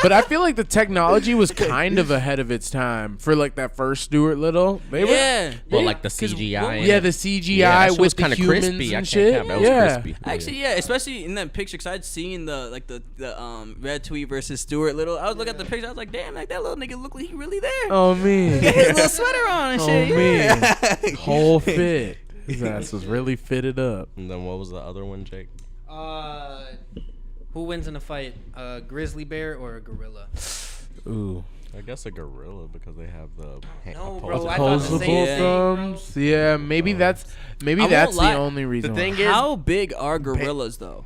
But I feel like the technology was kind of ahead of its time for like that first Stuart Little. Well, like the CGI. Yeah, the CGI with the humans crispy. and shit. That was crispy. Actually, yeah, especially in that picture, cause I'd seen the Red Tweet versus Stuart Little. I was looking at the picture, I was like, damn, like that little nigga look like he really there. Oh man, He got his little sweater on and shit. Man, whole fit. His ass was really fitted up. And then what was the other one, Jake? Who wins in a fight, a grizzly bear or a gorilla? Ooh. I guess a gorilla because they have the opposable thumbs. Yeah, maybe that's the only reason. The thing is, how big are gorillas though?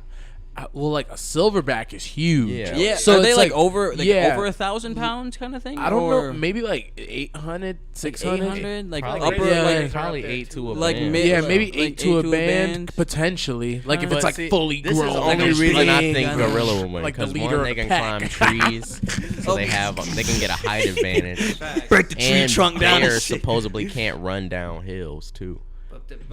Well, like a silverback is huge. Yeah. So are they like over 1,000 pounds kind of thing? I don't know. Maybe like 800, 600. Like probably, upper, probably 8 to a like band. Maybe 8 to a band potentially. Like if it's like fully grown. This is the only reason I think gorilla will win. Like because the one, they can climb trees, so they can get a height advantage. Break the tree trunk down. Bears supposedly can't run down hills too.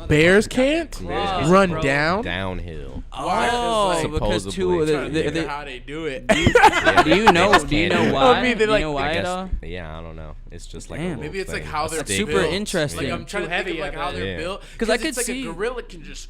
Bears can't run downhill. Oh, because two of how they do it. Do you know why? I mean, do you know why at all? Yeah, I don't know. It's just like maybe it's like how they're super built. interesting. Like I'm trying to think of like how they're built. Because I could like see a gorilla can just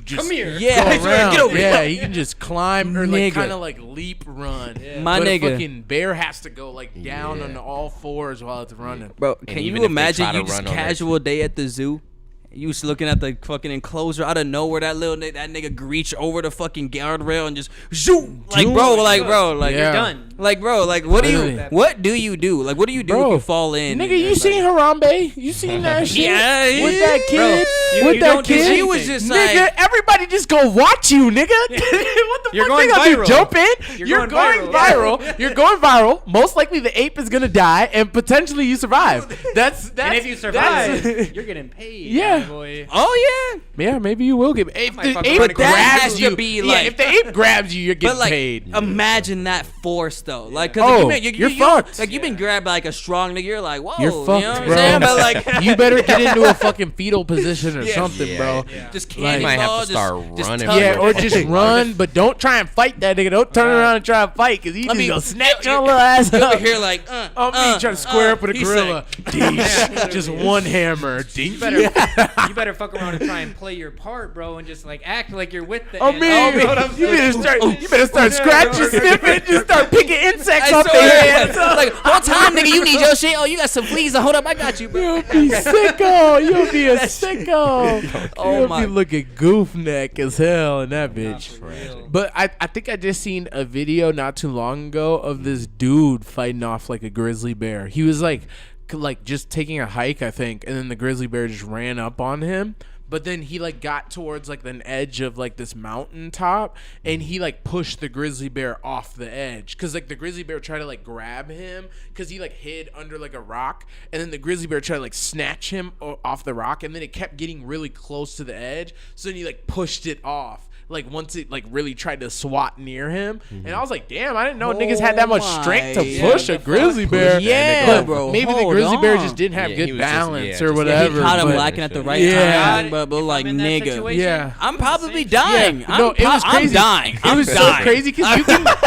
come here. Yeah, get over here. Yeah, he can just climb or like kind of like leap run. Yeah. My but nigga, a fucking bear has to go like down on all fours while it's running. Bro, can you imagine you just casual day at the zoo? You was looking at the fucking enclosure out of nowhere. That nigga reach over the fucking guardrail and just shoot. Like bro, you're done. Like bro, like what do you do? Like what do you do if you fall in? Nigga, you seen Harambe? You seen that shit? Yeah, with that kid. Bro, with that kid, she was just nigga. like, Everybody just go watch you, nigga. What the You're fuck? going Viral. viral. Jump in. You're going viral. You're going viral. Most likely the ape is gonna die, and potentially you survive. That's and if you survive, you're getting paid. Yeah. Boy. oh yeah. Yeah, maybe you will get. If the fuck ape around and grabs you, like- if the ape grabs you, you're getting But like, paid. imagine that force though. Like, cause you're fucked. Like you've been grabbed by like a strong nigga. You're like, whoa. You're fucked, you know what bro. I'm saying? But like, you better get into a fucking fetal position or something, bro. just You might have to start running. Yeah, or just run, but don't try and fight that nigga. Don't turn around and try and fight, cause he just gonna snatch your little ass over up. here like, I'm me trying to square up with a gorilla. Just one hammer. You better fuck around and try and play your part, bro, and just like act like you're with the. You better start scratching, sniffing, just start picking insects off their hands. Like, whole time, nigga, you need your shit. Oh, you got some fleas. Hold up, I got you, bro. You'll be sicko. You'll be a sicko. You'll be looking goof neck as hell in that bitch. But I think I just seen a video not too long ago of this dude fighting off like a grizzly bear. He was like just taking a hike, I think, and then the grizzly bear just ran up on him. But then he like got towards like an edge of like this mountain top, and he like pushed the grizzly bear off the edge, cause like the grizzly bear tried to like grab him, cause he like hid under like a rock, and then the grizzly bear tried to like snatch him off the rock, and then it kept getting really close to the edge, so then he like pushed it off. Like once it like really tried to swat near him, and I was like, damn, I didn't know niggas had that much strength to push a grizzly bear. Yeah, but bro. Maybe the grizzly bear just didn't have good balance or whatever. He caught him lacking at the right time, but like nigga, yeah, I'm probably dying. Yeah. No, it was crazy. I'm dying. It was so crazy because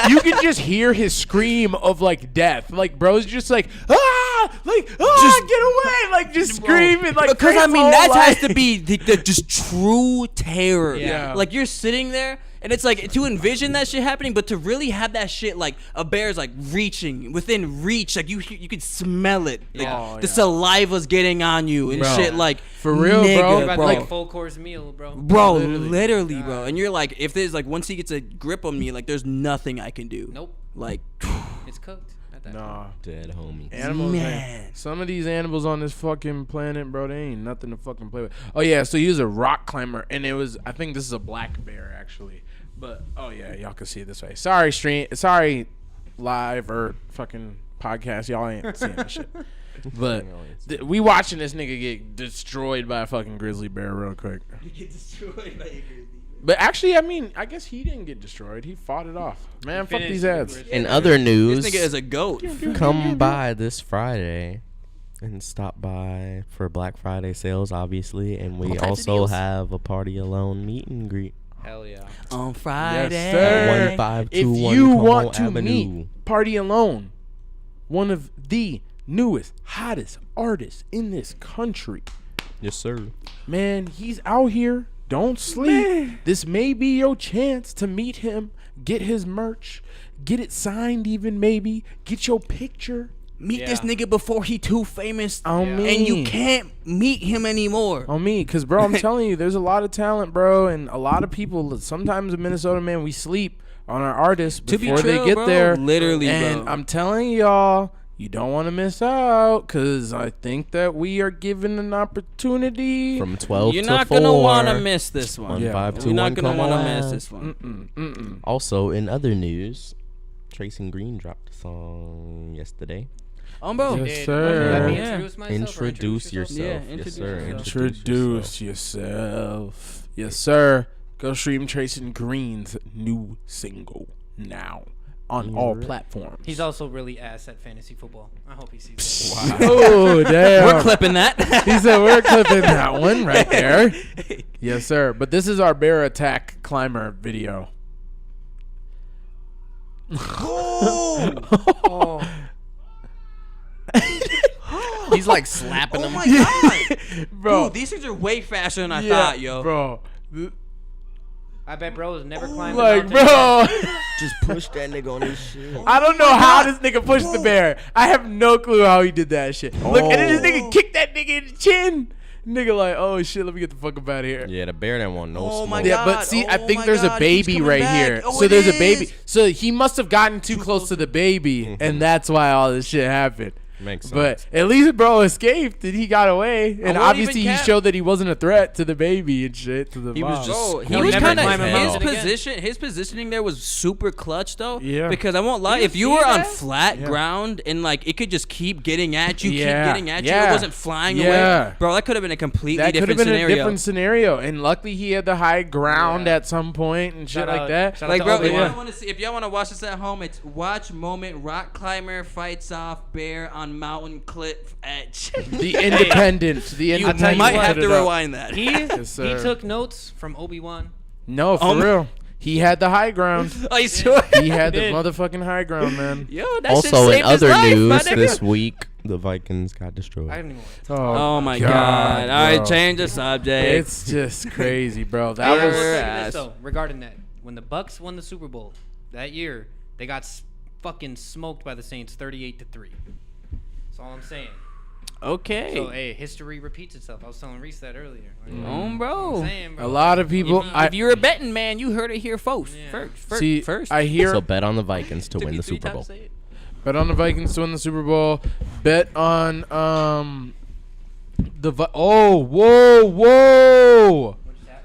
you can just hear his scream of like death. Like bro's just like get away, like just screaming like. Because I mean that has to be the just true terror. Yeah. Like you're sitting there. And it's like to envision that shit happening, but to really have that shit like a bear's like reaching within reach, like you could smell it. Like, the saliva's getting on you and shit. Like for real, nigga, bro. Like a full course meal, bro. Literally, bro. And you're like, if there's like once he gets a grip on me, like there's nothing I can do. Nope. Like it's cooked. Nah, dead homies. Animals, man. Some of these animals on this fucking planet, bro, they ain't nothing to fucking play with. Oh yeah, so he was a rock climber, and I think this is a black bear actually. But oh yeah, y'all can see it this way. Sorry, live or fucking podcast, y'all ain't seeing this shit. But we watching this nigga get destroyed by a fucking grizzly bear real quick. Get destroyed by a grizzly bear. But actually, I mean, I guess he didn't get destroyed. He fought it off. Man, fuck these ads. In other news, this nigga is a goat. Come by this Friday and stop by for Black Friday sales, obviously. And we also have a Party Alone meet and greet. Hell yeah. On Friday. Yes, sir. 1521 If you Como want to Avenue. meet Party Alone, one of the newest, hottest artists in this country, Yes, sir. man, he's out here. Don't sleep. Man. This may be your chance to meet him, get his merch, get it signed even maybe, get your picture. Meet this nigga before he too famous. On me. And you can't meet him anymore. On me. Because, bro, I'm telling you, there's a lot of talent, bro. And a lot of people, sometimes in Minnesota, man, we sleep on our artists before they get there. Literally, and bro. I'm telling y'all, you don't want to miss out. Because I think that we are given an opportunity. From 12 You're to 4. not going to want to miss this one. 1521 You're not going to want to Como miss Ave. this one. Also, in other news, Tracy Green dropped a song yesterday. Bro. Yes, sir. Let me Yeah. introduce myself. Introduce yourself. Yeah, Yes, introduce sir. yourself. Introduce yourself. Yes, sir. Go stream Tracy Green's new single now on all platforms. He's also really ass at fantasy football. I hope he sees it. Wow. Oh, damn. We're clipping that. He said we're clipping that one right there. Yes, sir. But this is our bear attack climber video. Oh. He's like slapping him. my God. Bro. Dude, these things are way faster than I thought, yo. Bro. I bet bro has never climbed Like, a mountain. bro. Just push that nigga on his shit. I don't know how this nigga pushed the bear. I have no clue how he did that shit. Look, and then this nigga kicked that nigga in the chin. Nigga like, oh shit, let me get the fuck up out of here. Yeah, the bear didn't want no Oh smoke. my Yeah, God. but see, I Oh think my there's God, a he's baby coming right back. here. Oh, So it there's a baby. is. So he must have gotten too close to the baby, and that's why all this shit happened. Makes sense. But at least bro escaped and he got away, and won't obviously even he cap. showed that he wasn't a threat to the baby and shit to the He mom. was just- Bro, he He'll was never kind of climb a his mountain again. His positioning there was super clutch though. Yeah. Because I won't lie, You if you see were on that? flat ground and like it could just keep getting at you, Yeah. keep getting at you, Yeah. it wasn't flying Yeah. away. Bro, that could have been a completely that could have different been scenario. a different scenario, and luckily he had the high ground Yeah. at some point and shit Shout like out- that. shout out Like, to bro, Obi-Wan. if y'all want to watch this at home, it's watch moment rock climber fights off bear on mountain cliff edge. The independent, the You independent. might put have it to up. rewind that. He sir. took notes from Obi-Wan. No, for real. He had the high ground. I swear. He had the did. motherfucking high ground, man. Yo, that shit Also, in saved his other life, my news nigga. this week, the Vikings got destroyed. I didn't even want to talk. Oh my God! All right, bro. change the subject. It's just crazy, bro. That I will was say ass. this though, regarding that, when the Bucks won the Super Bowl that year, they got fucking smoked by the Saints, 38-3. That's all I'm saying. Okay. So hey, history repeats itself. I was telling Reese that earlier. Bro. I'm saying, bro. a lot of people. If you're a betting man, you heard it here first. Yeah. First. I hear So bet on the Vikings to Took win you the 3 Super times Bowl. to say it. bet on the Vikings to win the Super Bowl. Bet on whoa.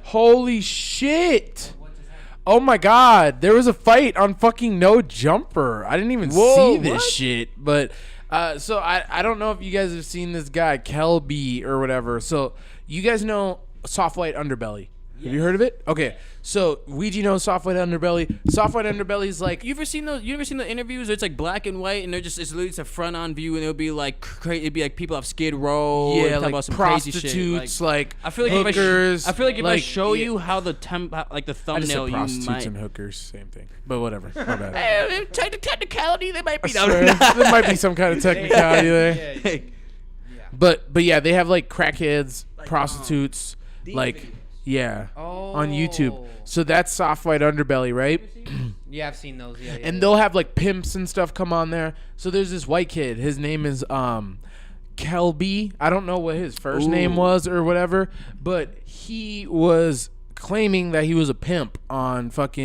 Holy shit. Oh my God, there was a fight on fucking No Jumper. I didn't even see this shit. But so I don't know if you guys have seen this guy Kelby or whatever. So you guys know Soft White Underbelly. Have you heard of it? Okay. So Ouija knows Soft White Underbelly. Soft White Underbelly is like, You ever seen the interviews? Where it's like black and white, and they're just it's literally a front on view, and it'll be like it'd be like people off Skid Row, and yeah, talk like about some crazy shit. prostitutes, like I feel like hookers. if I show yeah. you how the like the I just said thumbnail, you prostitutes might. and hookers, same thing. But whatever. My bad. Take the technicality, they might be. Swear, there might be some kind of technicality there. Yeah. But yeah, they have like crackheads, prostitutes, like yeah, on YouTube. So that's Soft White Underbelly, right? Yeah, I've seen those. Yeah, And they'll have like pimps and stuff come on there. So there's this white kid. His name is Kelby. I don't know what his first name was or whatever, but he was claiming that he was a pimp on Soft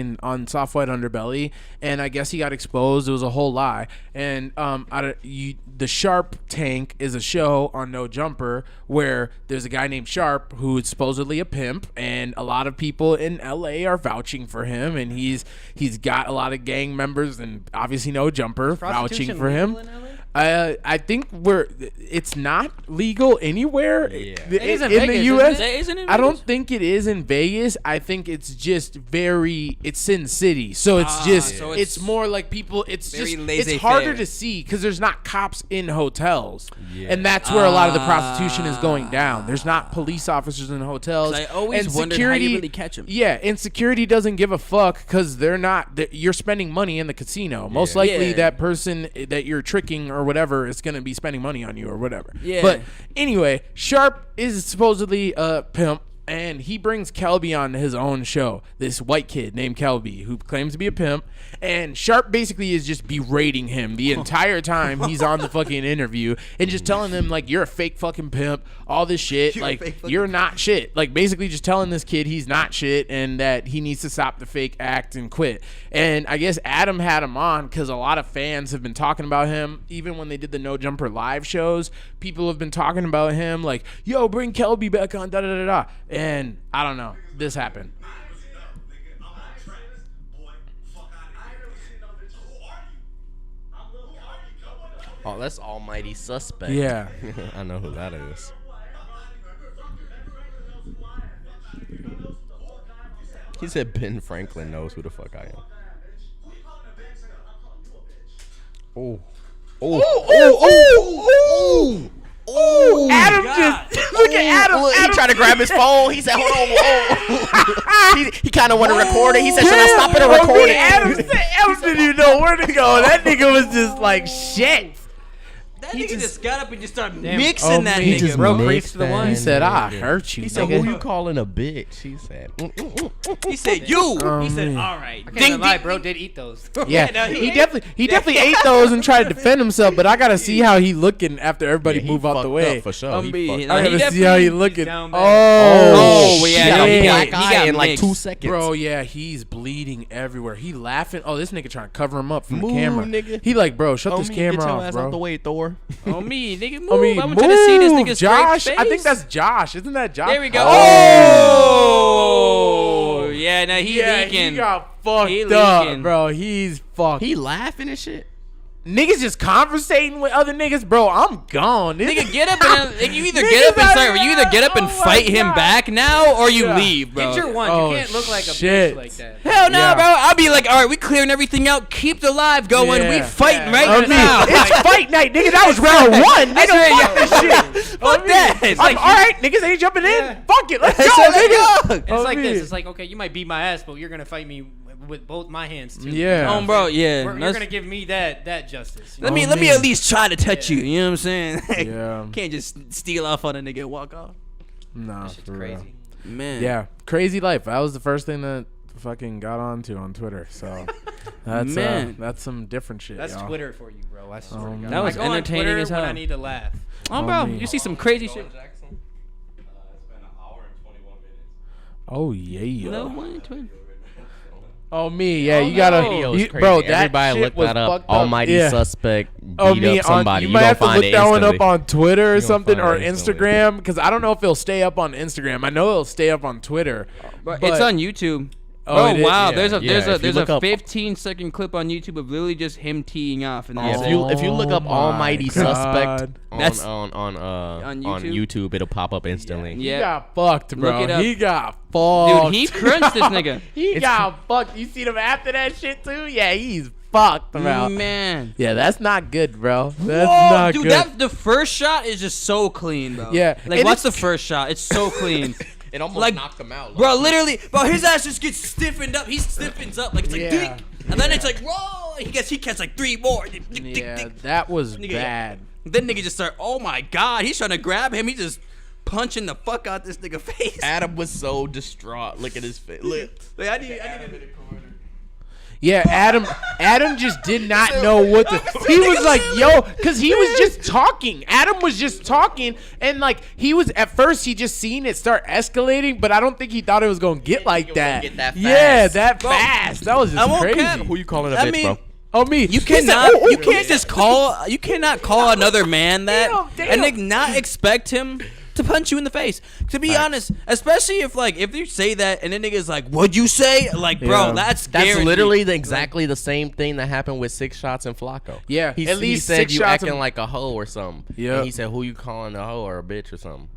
White Underbelly, and I guess he got exposed. It was a whole lie. And the Sharp Tank is a show on No Jumper where there's a guy named Sharp who is supposedly a pimp, and a lot of people in LA are vouching for him, and he's got a lot of gang members and obviously No Jumper vouching for him. I think it's not legal anywhere in Vegas, the U.S. Isn't it? I don't think it is in Vegas. I think it's just it's Sin City, so it's more like people. It's harder to see because there's not cops in hotels, and that's where a lot of the prostitution is going down. There's not police officers in hotels. I always and wondered security, how you really catch them. Yeah, and security doesn't give a fuck because you're spending money in the casino. Most likely that person that you're tricking or whatever is going to be spending money on you or whatever. Yeah. But anyway, Sharp is supposedly a pimp, and he brings Kelby on his own show. This white kid named Kelby who claims to be a pimp, and Sharp basically is just berating him the entire time he's on the fucking interview and just telling him like, you're a fake fucking pimp, all this shit, you're not shit. Like basically just telling this kid he's not shit and that he needs to stop the fake act and quit. And I guess Adam had him on because a lot of fans have been talking about him. Even when they did the No Jumper live shows, people have been talking about him like, yo, bring Kelby back on, da da da da. And I don't know, this happened. Oh, that's Almighty Suspect. Yeah. I know who that is. He said Ben Franklin knows who the fuck I am. Oh. Oh, Adam just look at Adam. Look, he tried to grab his phone. He said, "Hold on, whoa." he kind of wanted to record it. He said, "Should I stop it and record it?" Adam didn't even know where to go. That nigga was just like shit. That nigga just got up and just started Damn. mixing that He nigga, just bro. mixed the one. He said, "I hurt you." He said, nigga. "Who you calling a bitch?" He said, He said, "You." Oh, He said, man. "All right." I can't lie, bro. Did eat those. Yeah, no, he definitely ate those and tried to defend himself. But I gotta see how he looking after everybody move out the way. for sure. I'm He being- fucked I up. gotta see how he definitely- looking. down bad. Oh, He yeah, got no, a he black got eye in like mixed. 2 seconds. Bro, yeah, he's bleeding everywhere. He laughing. Oh, this nigga trying to cover him up from Move, the camera. nigga. He like, bro, shut Oh, this me, camera get your off, ass bro. out the way, Thor. On me, nigga, move. I mean, I'm trying to see this nigga's Josh. straight I think face. that's Josh. Isn't that Josh? There we go. Oh, Oh, yeah. Now he yeah, leaking. he got fucked He up, leaking. bro. He's fucked. He laughing and shit. Niggas just conversating with other niggas, bro. I'm gone. Nigga, get up and you either get up and start. You either get up and fight him back now, or you leave, bro. Get your one. Oh, You can't look like a shit. bitch like that. Hell no, Yeah. bro. I'll be like, all right, we clearing everything out. Keep the live going. We Yeah. fighting Yeah. right I mean, now. it's fight night, nigga. That was round one. That's Nigga, right, fuck this shit. Fuck that. It's I'm like, all right, niggas ain't jumping in. Yeah. Fuck it, let's go, Let's nigga. go. It's Oh, like me. this. It's like, okay, you might beat my ass, but you're gonna fight me with both my hands too. Yeah. Oh, bro, yeah. You're gonna give me that justice. you Let know? me man. at least try to touch you. You know what I'm saying? Yeah. Can't just steal off on a nigga and walk off. Nah, That shit's for real. crazy. Man. Yeah, crazy life. That was the first thing that fucking got onto on Twitter. So that's Man. that's some different shit. That's y'all. Twitter for you, bro. I swear to man. God. That was I go on entertaining Twitter as hell. when I need to laugh. Oh, bro, man. you see some crazy shit. It's been an hour and 21 minutes. Oh yeah. No, 120. Oh me, yeah. Oh, you gotta, no. Video is you, crazy. bro. That Everybody shit look was that up. fucked Almighty Yeah. Suspect Oh beat me, up somebody. you You might gonna have to find look it that one instantly. up on Twitter or You gonna something find or it instantly. Instagram because I don't know if it'll stay up on Instagram. I know it'll stay up on Twitter. But it's on YouTube. Oh, Oh, it is? wow, Yeah. there's a Yeah, if you there's a look up- 15-second clip on YouTube of literally just him teeing off, and Yeah, that's if you look up my Almighty God. Suspect That's- on YouTube? YouTube, it'll pop up instantly. Yeah. He got fucked, bro. Look it up. He got fucked. Dude, he crunched this nigga. He got fucked. You seen him after that shit too? Yeah, he's fucked, bro. Man. Yeah, that's not good, bro. That's Whoa, not dude, good. the first shot is just so clean, bro. Yeah, Like, and what's the it's- first shot? It's so clean. It almost Like, knocked him out. Bro, literally, bro, his ass just gets stiffened up. He stiffens up like it's like Yeah. dink, and then it's like whoa. He gets like 3 more. Dink, dink, Yeah, dink. that was Nigga, bad. Then nigga just start. Oh my god, he's trying to grab him. He just punching the fuck out this nigga face. Adam was so distraught. Look at his face. Look. Like, I need a Yeah, Adam just did not know what to. He was like, yo, because he was just talking. Adam was just talking, and like he was at first, he just seen it start escalating, but I don't think he thought it was gonna get like that. get that Yeah, fast. that fast. That was I just won't crazy. cap. Who you calling a I bitch, mean- bro? Oh me, You He said, cannot. You oh, can't just call. You cannot call another man that Damn, damn. and like not expect him to punch you in the face. To be honest, especially if you say that and then niggas like, what'd you say? Like, bro, that's literally exactly the same thing that happened with 6 shots and Flacco. Yeah, he said 6 you shots acting like a hoe or something. Yeah, and he said who you calling a hoe or a bitch or something.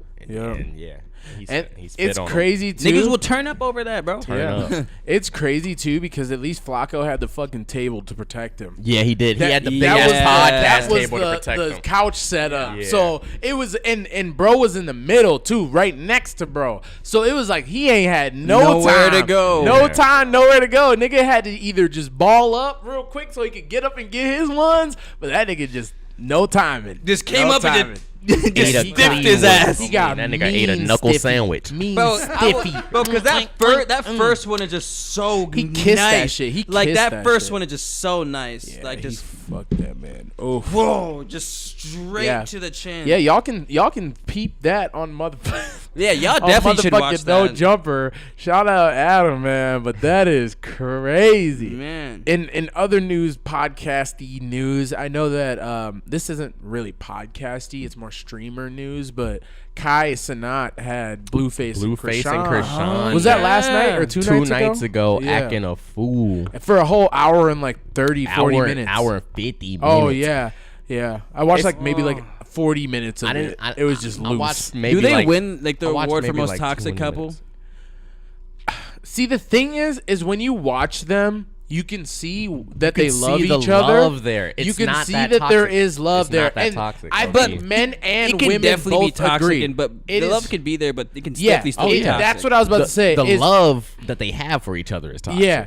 And he spit it's on crazy him. too. Niggas will turn up over that, bro. Up. It's crazy too because at least Flacco had the fucking table to protect him. Yeah, he did. He had the big that was, podcast that was table to protect the him. couch setup. Yeah. So it was, and bro was in the middle too, right next to bro. So it was like he ain't had nowhere to go. Nowhere to go. Nigga had to either just ball up real quick so he could get up and get his ones, but that nigga just no timing. Just came up and Just stiffed his ass. He got that nigga ate a knuckle sandwich. Mean Bro, stiffy. Because that first one is just so He kissed nice. that shit. He like kissed that first shit. one is just so nice. Yeah, like just fuck that man. Oh, whoa, just straight to the chin. Yeah, y'all can peep that on motherfucker. Yeah, y'all definitely should watch No that. Jumper. Shout out Adam, man. But that is crazy, man. In other news, podcasty news, I know that this isn't really podcasty. It's more streamer news. But Kai Cenat had Blueface and Krishan. Was that last night or two nights ago? Yeah. Acting a fool for a whole hour and like 30, 40 minutes. Hour and 50 minutes. Oh yeah. I watched maybe 40 minutes of it. It was just loose. I watched maybe Do they win the award for most like toxic couple? Minutes. See, the thing is when you watch them, you can see that they love the each other. Love there. It's you can not see that that toxic. there is love It's there. not that and toxic, but men and it can women definitely both be toxic, agree. but It the is- love could be there, but it can Yeah, definitely still be toxic. that's what I was about to say. The is- love that they have for each other is toxic. Yeah.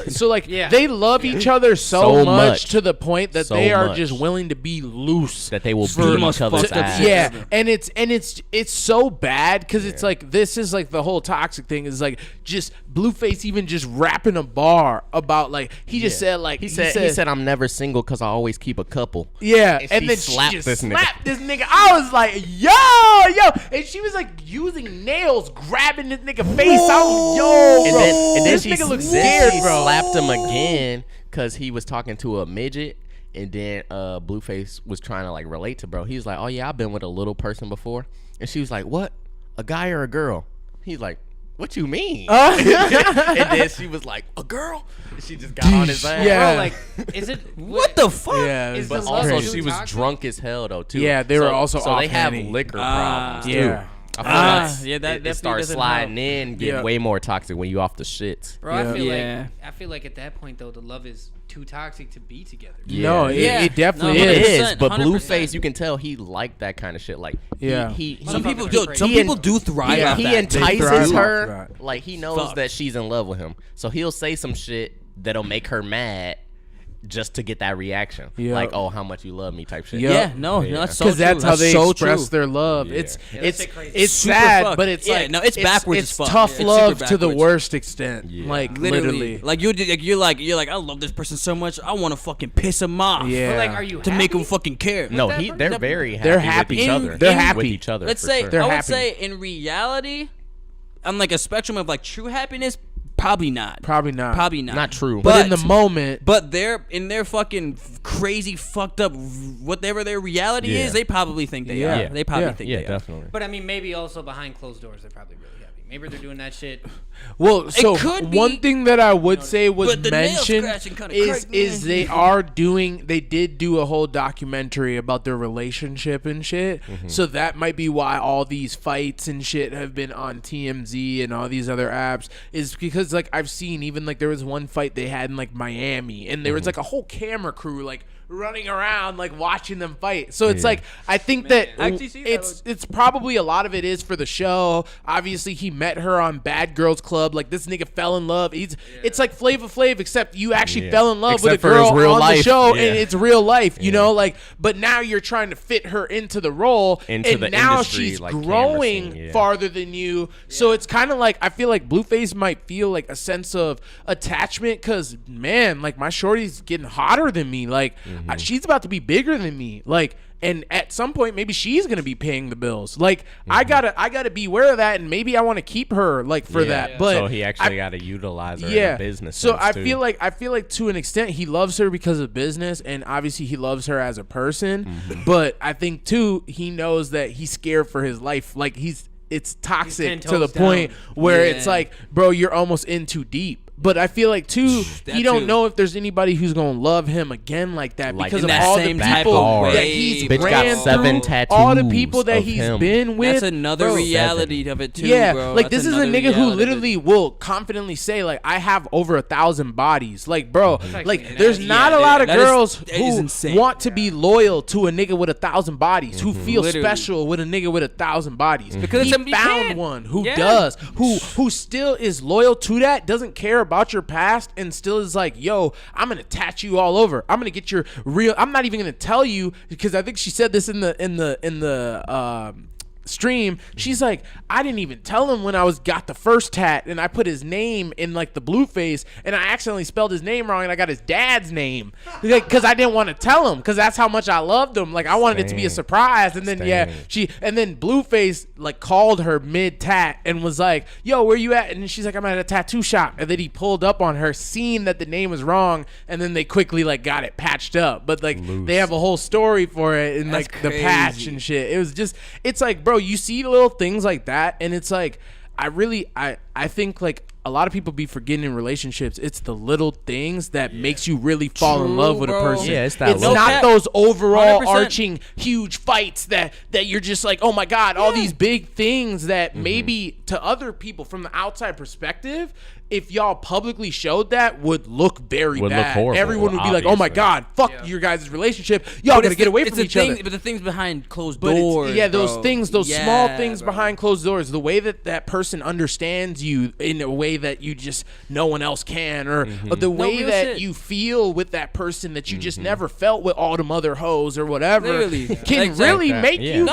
So like Yeah. they love each other so much to the point that So they are much. just willing to be loose. That they will for- beat each other's fucked up ass. shit. Yeah, and it's so bad because it's like this is like the whole toxic thing is like just Blueface even just rapping a bar about like he just said like He said I'm never single because I always keep a couple. yeah, And and she then slapped she just this nigga. slapped this nigga. I was like yo, and she was like using nails grabbing this nigga face out. Yo, And bro, then this she nigga looks then scared, she bro. slapped him again because he was talking to a midget. And then Blueface was trying to like relate to bro. He was like, "Oh yeah, I've been with a little person before." And she was like, "What? A guy or a girl?" He's like, "What you mean?" And then she was like, "A girl?" And she just got on his ass. Yeah. Bro, like, is it What the fuck? Yeah, Is But the also love she too was toxic? drunk as hell though too. Yeah, they were also so they have off-handing. liquor problems too. yeah. I feel like yeah, that it definitely starts doesn't sliding in, getting Yeah. way more toxic when you off the shits. Bro, I feel Yeah. like at that point though, the love is too toxic to be together. No, Yeah. it definitely No, It is. is, but 100%. Blueface, you can tell he liked that kind of shit. Like, Yeah. he Some people do- do. Some he people en- do thrive. he, off he that. thrive entices off her. that. Like he knows Fuck. that she's in love with him, so he'll say some shit that'll make her mad, just to get that reaction. Yeah. Like, oh, how much you love me, type shit. Yeah. Yeah, no, Yeah. that's so Because true. that's how they so express true. their love. Yeah. It's Yeah, it's that's crazy. it's Super sad, fucked. but it's Yeah, like no, it's backwards It's as fuck. tough It's super love to the backwards. worst extent. Yeah. Like Literally, like you're like I love this person so much. I want to fucking piss him off. Yeah. But like, are you To make happy? him fucking care. No, that they're person? very happy. They're with happy. each other. They're With happy. each other. Let's for say sure. They're I would happy. say in reality, on like a spectrum of like true happiness, probably not. Probably not. Probably not. Not true. But in the moment, But they're in their fucking crazy fucked up whatever their reality Yeah. is. They probably think they Yeah. are. They probably Yeah. think yeah, they are. definitely. But I mean, maybe also behind closed doors, they're probably really happy. Maybe they're doing that shit. well, so could be- one thing that I would say was But the nail mentioned scratching kinda is cracked, man. they did do a whole documentary about their relationship and shit. So that might be why all these fights and shit have been on TMZ and all these other apps, is because like I've seen even like there was one fight they had in like Miami and there was like a whole camera crew like running around like watching them fight. So it's like I think that I actually see that it's probably a lot of it is for the show. Obviously he met her on Bad Girls Club. Like this nigga fell in love. It's like Flava Flav, except you actually Yeah. fell in love Except with a for his girl real on the life. show Yeah. and it's real life, you know, like but now you're trying to fit her into the role Into and the now industry, she's like camera growing scene, yeah. farther than you. So it's kind of like I feel like Blueface might feel like a sense of attachment cuz man, like my shorty's getting hotter than me. Like she's about to be bigger than me. Like and at some point maybe she's gonna be paying the bills. Like I gotta be aware of that, and maybe I want to keep her like for that. But so he actually got to utilize her in a business. So I too. feel like to an extent he loves her because of business, and obviously he loves her as a person. But I think too he knows that he's scared for his life. Like it's toxic to the point where it's like, bro, you're almost in too deep. But I feel like too, he don't know if there's anybody who's gonna love him again like that because of all the people that he's ran through, all the people that he's been with. That's another reality of it too, bro. Like this is a nigga who literally will confidently say like, I have over 1,000 bodies. Like, bro, like there's not a lot of girls who want to be loyal to a nigga with 1,000 bodies, who feel special with a nigga with 1,000 bodies. Because he found one who does, who still is loyal to that, doesn't care about your past, and still is like, yo, I'm gonna tattoo you all over. I'm gonna get your real. I'm not even gonna tell you, because I think she said this in the stream. She's like, I didn't even tell him when I got the first tat, and I put his name in like the blue face, and I accidentally spelled his name wrong, and I got his dad's name because I didn't want to tell him, because that's how much I loved him. Like I wanted it to be a surprise. And then then Blueface like called her mid tat and was like, yo, where you at? And she's like, I'm at a tattoo shop. And then he pulled up on her, seeing that the name was wrong, and then they quickly like got it patched up. But like they have a whole story for it, and like the patch and shit. It was just, it's like, bro, you see little things like that, and it's like, I think like a lot of people be forgetting in relationships, it's the little things that makes you really fall in love with a person. Yeah, it's not those overall 100%. Arching huge fights that you're just like, oh my god, all these big things that maybe to other people from the outside perspective, if y'all publicly showed that, would look very bad. Look horrible, everyone would be like, oh my god, fuck your guys' relationship, y'all gotta get away from each other. But the things behind closed doors, those things, those small things behind closed doors, the way that person understands you in a way that you just no one else can, or the way that you feel with that person that you just never felt with all them other hoes or whatever, can really make you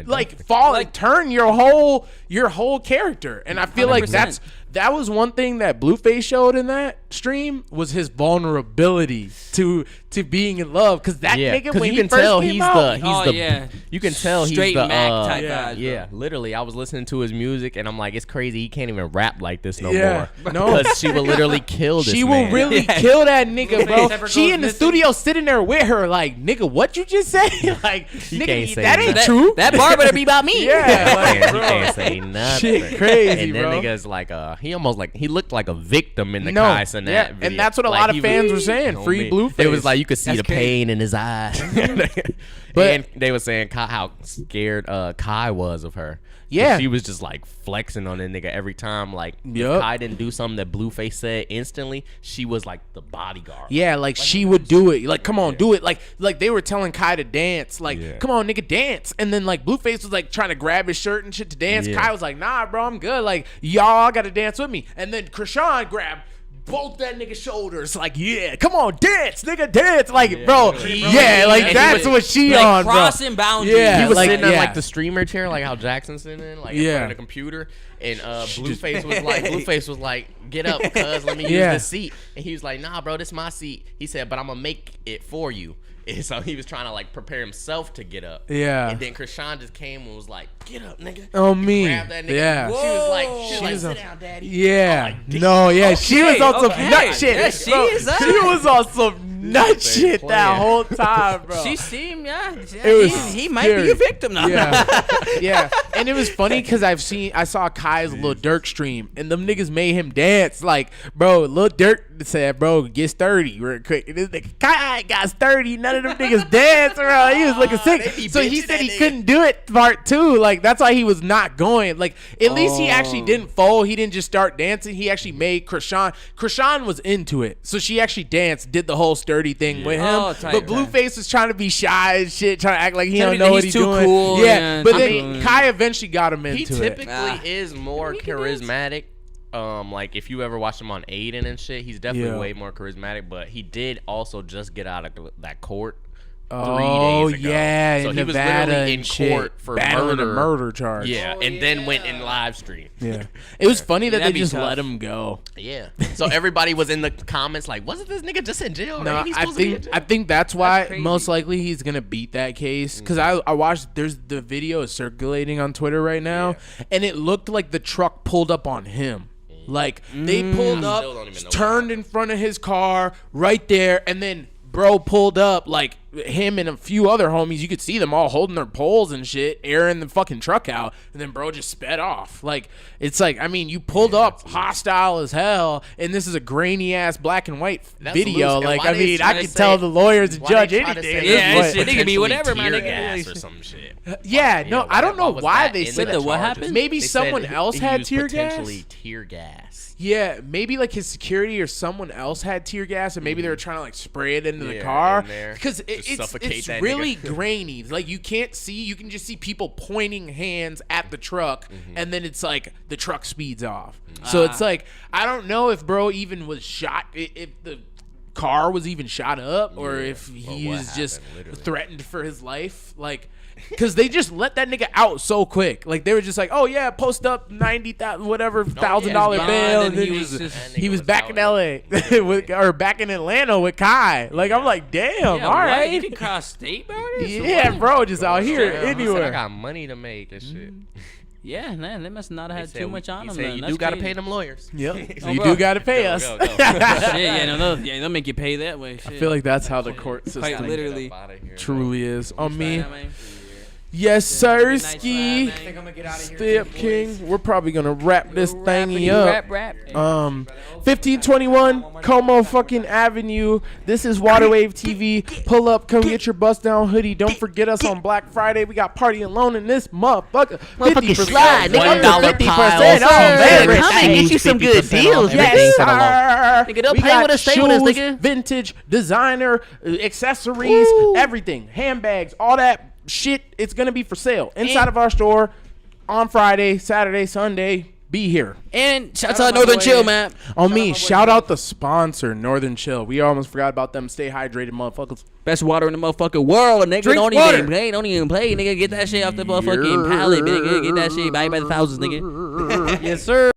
like fall, like turn your whole character. And I feel 100%. Like that was one thing that Blueface showed in that stream, was his vulnerability to being in love, because that nigga, when you can tell you can tell he's straight the Mac type guy. Literally, I was listening to his music and I'm like, it's crazy he can't even rap like this no more. Because she will literally kill this. She will really kill that nigga, bro. She in the studio sitting there with her like, nigga, what you just say? Like, nigga, that ain't true. That bar better be about me. Yeah, like, he can't say nothing. Shit crazy, and then bro. nigga's like, he looked like a victim in the Kai Cenat video. And that's what a lot of fans were saying. Free Blueface. It was like you could see the pain in his eyes. But and they were saying how scared Kai was of her. Yeah, she was just like flexing on that nigga every time. Like, if Kai didn't do something that Blueface said instantly, she was like the bodyguard. Yeah, like she would do it. Like, come on, do it. Like they were telling Kai to dance. Like, come on, nigga, dance. And then like Blueface was like trying to grab his shirt and shit to dance. Kai was like, nah, bro, I'm good. Like, y'all got to dance with me. And then Krishan grabbed both that nigga's shoulders, like, yeah, come on, dance, nigga, dance, like, bro, like that's what she like on, crossing bro. boundaries. Yeah, he was sitting on like the streamer chair, like how Jackson's sitting in, like in front of the computer, and Blueface was like, get up, cuz, let me use this seat, and he was like, nah, bro, this is my seat. He said, but I'm gonna make it for you. And so he was trying to like prepare himself to get up. Yeah. And then Krishan just came and was like, "Get up, nigga." Oh me. Grabbed that nigga. Yeah. She was like, "Sit down, daddy." Yeah. She was on some nut shit. She was on some nut shit that whole time, bro. She seemed, he might be a victim now. Yeah. And it was funny because I saw Kai's Lil Durk stream, and them niggas made him dance. Like, bro, Lil Durk said, bro, get sturdy real quick. And this nigga, Kai got sturdy. None of them niggas dance, bro. He was looking sick. So he said he couldn't do it part two. Like, that's why he was not going. Like, at least he actually didn't fold. He didn't just start dancing. He actually made Krishan. Krishan was into it. So she actually danced, did the whole sturdy thing with him. But Blueface was trying to be shy and shit, trying to act like he don't know what he's doing. Cool, yeah, but then Kai eventually got him into it. He typically is more charismatic. Like if you ever watch him on Aiden and shit, he's definitely way more charismatic. But he did also just get out of that court days ago. Yeah, so in he was Nevada literally in and shit, court for battling murder. a murder charge. Yeah, and then went in live stream. Yeah, it was funny that That'd they be just tough. let him go. Yeah. So everybody was in the comments like, wasn't this nigga just in jail? No, Ain't he I supposed to be in think jail? I think that's why crazy. most likely he's gonna beat that case because I watched. There's the video is circulating on Twitter right now, and it looked like the truck pulled up on him. Like they pulled I up, still don't even know what turned in front of his car right there, and then bro pulled up like him and a few other homies. You could see them all holding their poles and shit, airing the fucking truck out, and then bro just sped off. Like it's like I mean, you pulled up hostile as hell, and this is a grainy ass black and white That's video. loose. And Like why I they mean, try I to could say- tell the lawyers and why judge they try to anything. say Yeah, this it's- was it could be whatever, potentially my tear nigga. gas or some shit. Yeah, no, I don't know was why that they in said the that. what charges? happened? Maybe They said someone else he had used tear gas. potentially tear gas. Yeah, maybe like his security or someone else had tear gas, and maybe they were trying to like spray it into the Yeah, car in there because to it's suffocate that really nigga. grainy. Like you can't see, you can just see people pointing hands at the truck, and then it's like the truck speeds off. So it's like I don't know if bro even was shot, if the car was even shot up, or Yeah, if or he what was just happened, literally. threatened for his life, like. Because they just let that nigga out so quick. Like they were just like, oh yeah, post up $90,000 whatever $1,000 bond, bail, and and then he was just, just- he was was back out in L.A. with, or back in Atlanta with Kai. Like I'm like, damn, Yeah, all what? right, You can cross state boundaries? yeah, bro, just out here Damn, he said, I anywhere. got money to make and shit. Yeah, man, they must not have had He too said, much on he them. said, then. you That's do got to crazy. pay them lawyers. Yep, so Oh, you bro. do got to pay Go, us. go, go. Shit, yeah, no, they'll make you pay that way. Shit. I feel like that's how the court system Quite literally. truly is. On me, Yeah, man. yes, Good night, sirski. man. I'm gonna get out of here. Step King. We're probably gonna wrap this thingy Rappity up. rap. 1521 Como fucking Avenue. This is Waterwave TV. Pull up, come get your bust down hoodie. Don't forget us on Black Friday. We got Party and Loan in this motherfucker. 50% slide, nigga. $1 $1 piles. piles. Oh, man. Come and get you some good 50% deals, off man. everything for the low. Yes, Nigga, don't we pay got with us, stay with us, shoes, nigga. vintage, designer, accessories, everything, handbags, all that shit. It's gonna be for sale inside of our store on Friday, Saturday, Sunday. Be here. And shout Shout out out my Northern boy- Chill, man. On me, shout out the sponsor, Northern Chill. We almost forgot about them. Stay hydrated, motherfuckers. Best water in the motherfucking world, nigga. Drink Don't water. even play. Don't even play, nigga. Get that shit off the motherfucking pallet, nigga. Get that shit by the thousands, nigga. Yes, sir.